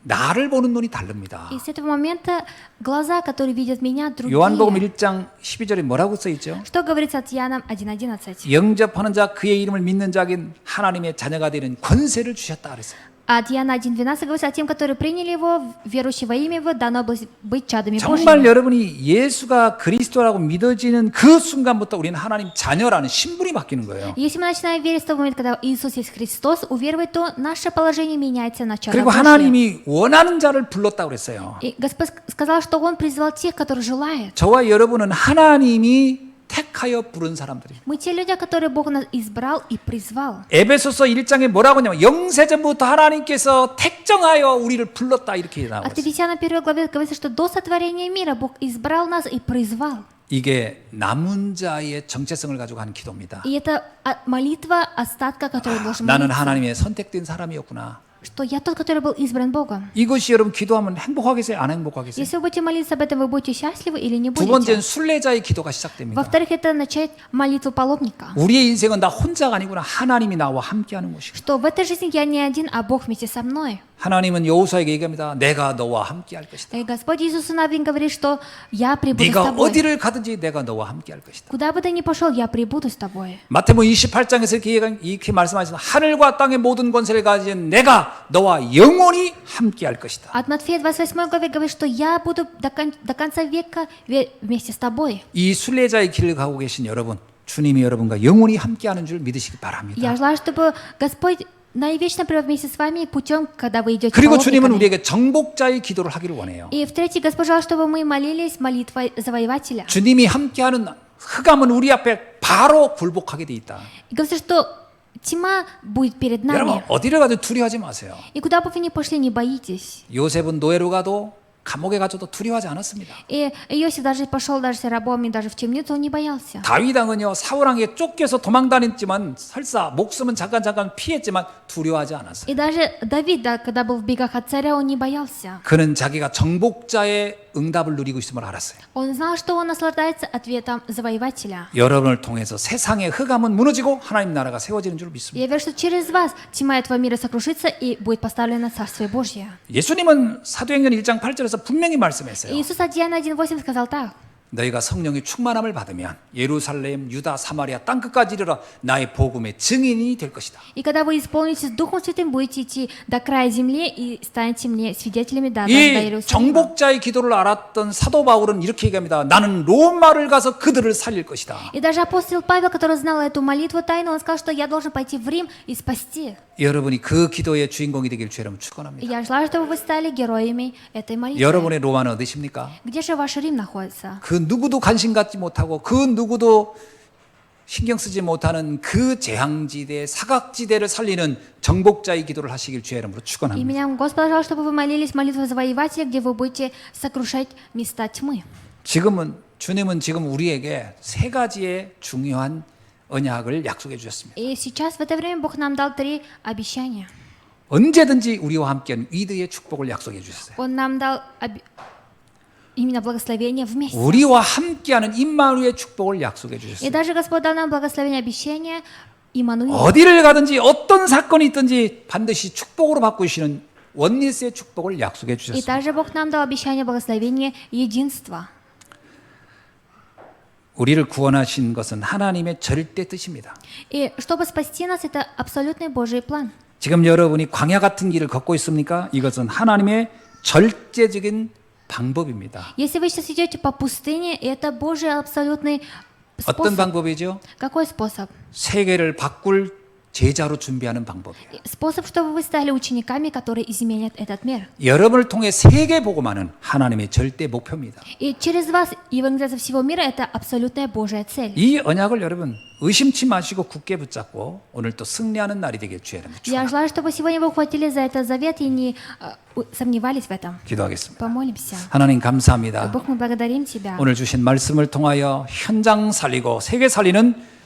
나를 보는 눈이 다릅니다. И с этого момента глаза, которые видят меня, 요한복음 другие. 1장 12절에 뭐라고 써 있죠? Что говорится от Иоанна 1:11? 영접하는 자 그의 이름을 믿는 자에겐 하나님의 자녀가 되는 권세를 주셨다 그랬어요. А от Иоанна 1:12 говорится о тем, которые приняли Его, верующие во имя Его, дано быть чадами 정말 Божьими. 여러분이 예수가 그리스도라고 믿어지는 그 순간부터 우리는 하나님 자녀라는 신분이 바뀌는 거예요. Если мы начинаем верить с того момента, когда Иисус есть Христос, уверовать, то наше положение меняется на чада 그리고 Божье. 하나님이 원하는 자를 불렀다 그랬어요. И Господь сказал, что Он призвал тех, которые желают. 저와 여러분은 하나님이 택하여 부른 사람들이에요. Мы те люди, которые Бог нас избрал и призвал. 에베소서 1장에 뭐라고 하냐면 영세전부터 하나님께서 택정하여 우리를 불렀다 이렇게 나오고 От 있어요. Ефесянам 1 главе говорится, что до сотворения мира Бог избрал нас и призвал. 이게 남은 자의 정체성을 가지고 하는 기도입니다. И это молитва остатка, который должен 나는 молиться. 하나님의 선택된 사람이었구나. что я тот, который был избран Богом. 이것이 여러분 기도하면 행복하겠어요? 안 행복하겠어요? Если вы будете молиться об этом, вы будете счастливы или не 두 번째는 будете? 순례자의 기도가 시작됩니다. Во-вторых, это начать молитву паломника. 우리의 인생은 나 혼자가 아니구나. 하나님이 나와 함께하는 것이고. Что в этой жизни я не один, а Бог вместе со мной. 하나님은 여호수아에게 얘기합니다. 내가 너와 함께할 것이다. И Господь Иисус Навин говорит, что я прибуду с 네가 тобой. 어디를 가든지 내가 너와 함께할 것이다. Куда бы ты ни пошел, я прибуду с тобой. 마태복음 28장에서 이렇게 말씀하시는 하늘과 땅의 모든 권세를 가진 내가 너와 영원히 함께할 것이다. От Матфея 28 главе говорит, что я буду до конца века вместе с тобой. 이 순례자의 길을 가고 계신 여러분, 주님이 여러분과 영원히 함께하는 줄 믿으시기 바랍니다. Я желаю, чтобы Господь навечно пребывал вместе с вами путем, когда вы идете 그리고 주님은 паломниками. 우리에게 정복자의 기도를 하기를 원해요. И в-третьих, Господь желал, чтобы мы молились молитвой завоевателя. 주님이 함께하는 흑암은 우리 앞에 바로 굴복하게 돼 있다. И говорится, что тьма будет перед 여러분 нами. 어디를 가도 두려워하지 마세요. И куда бы вы ни пошли, не боитесь. 요셉은 노예로 가도 감옥에 가도 두려워하지 않았습니다. И Иосиф даже пошел даже рабом и даже в темницу, он не боялся. 다윗 왕은요 사울왕에게 쫓겨서 도망다녔지만 설사 목숨은 잠깐 피했지만 두려워하지 않았어요. И даже Давид, да, когда был в бегах от царя, он не боялся. 그는 자기가 정복자의 응답을 누리고 있음을 알았어요. Он знал, что он наслаждается ответом завоевателя. 여러분을 통해서 세상의 흑암은 무너지고 하나님 나라가 세워지는 줄 믿습니다. Я верю, что через вас тьма этого мира сокрушится и будет поставлено Царствие Божье. 예수님은 사도행전 1장 8절에서 분명히 말씀했어요. Иисус 1:8 сказал так. 너희가 성령의 충만함을 받으면 예루살렘, 유다, 사마리아 땅끝까지 이르러 나의 복음의 증인이 될 것이다. И когда вы исполнитесь Духом Святым, будете идти до края земли и станете мне свидетелями до 이 Иерусалима. 정복자의 기도를 알았던 사도 바울은 이렇게 얘기합니다. 나는 로마를 가서 그들을 살릴 것이다. И даже апостол Павел, который знал эту молитву тайну, он сказал, что я должен пойти в Рим и спасти. 여러분이 그 기도의 주인공이 되길 주 여러분 И 축원합니다. я желаю, чтобы вы стали героями этой молитвы. 여러분의 로마는 어디십니까? Где же ваш Рим находится? 그 누구도 관심 갖지 못하고 그 누구도 신경 쓰지 못하는 그 재앙지대, 사각지대를 살리는 정복자의 기도를 하시길 주의 이름으로 И 축원합니다. меня Господь желал, чтобы вы молились молитвой завоевателя, где вы будете сокрушать места тьмы. 주님은 지금 우리에게 세 가지의 중요한 언약을 약속해 주셨습니다. И сейчас, в это время, Бог нам дал 3 обещания. 언제든지 우리와 함께하는 위대의 축복을 약속해 주셨어요. Он нам дал именно благословение вместе. 우리와 함께하는 임마누엘의 축복을 약속해 И 주셨어요. даже Господь дал нам благословение обещания Иммануила. 어디를 가든지 어떤 사건이 있든지 반드시 축복으로 바꾸시는 원리스의 축복을 약속해 И 주셨습니다. также Бог нам дал обещание благословения единства. 우리를 구원하신 것은 하나님의 절대 뜻입니다. И чтобы спасти нас, это абсолютный Божий план. 지금 여러분이 광야 같은 길을 걷고 있습니까? 이것은 하나님의 절대적인 방법입니다. Если вы сейчас идете по пустыне, это Божий абсолютный 어떤 способ. 방법이죠? Какой способ? 세계를 바꿀 제자로 준비하는 방법이에요. Способ, чтобы вы стали учениками, которые изменят этот мир. 여러분을 통해 세계 복음하는 하나님의 절대 목표입니다. И через вас евангелизация всего мира – это абсолютная Божья цель. 이 언약을 여러분 의심치 마시고 굳게 붙잡고 오늘 또 승리하는 날이 되게 주의 이름으로 Я желаю, чтобы сегодня вы ухватили за этот завет и не сомневались в этом. 기도하겠습니다. Помолимся. 하나님 감사합니다. Бог, мы благодарим Тебя. 오늘 주신 말씀을 통하여 현장 살리고 세계 살리는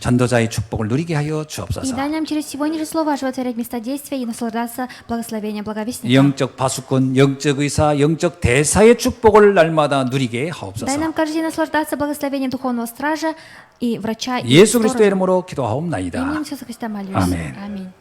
전도자의 축복을 누리게 하여 И 주옵소서. дай нам через сегодняшнее слово оживотворять место действия и наслаждаться благословением благовестника. 영적 파수꾼, 영적 의사, 영적 대사의 축복을 날마다 누리게 Дай 하옵소서. нам каждый день наслаждаться благословением духовного стража и врача. и 예수 그리스도의 сторожа. 이름으로 기도하옵나이다. Именем Иисуса Христа молюсь. Аминь. Аминь.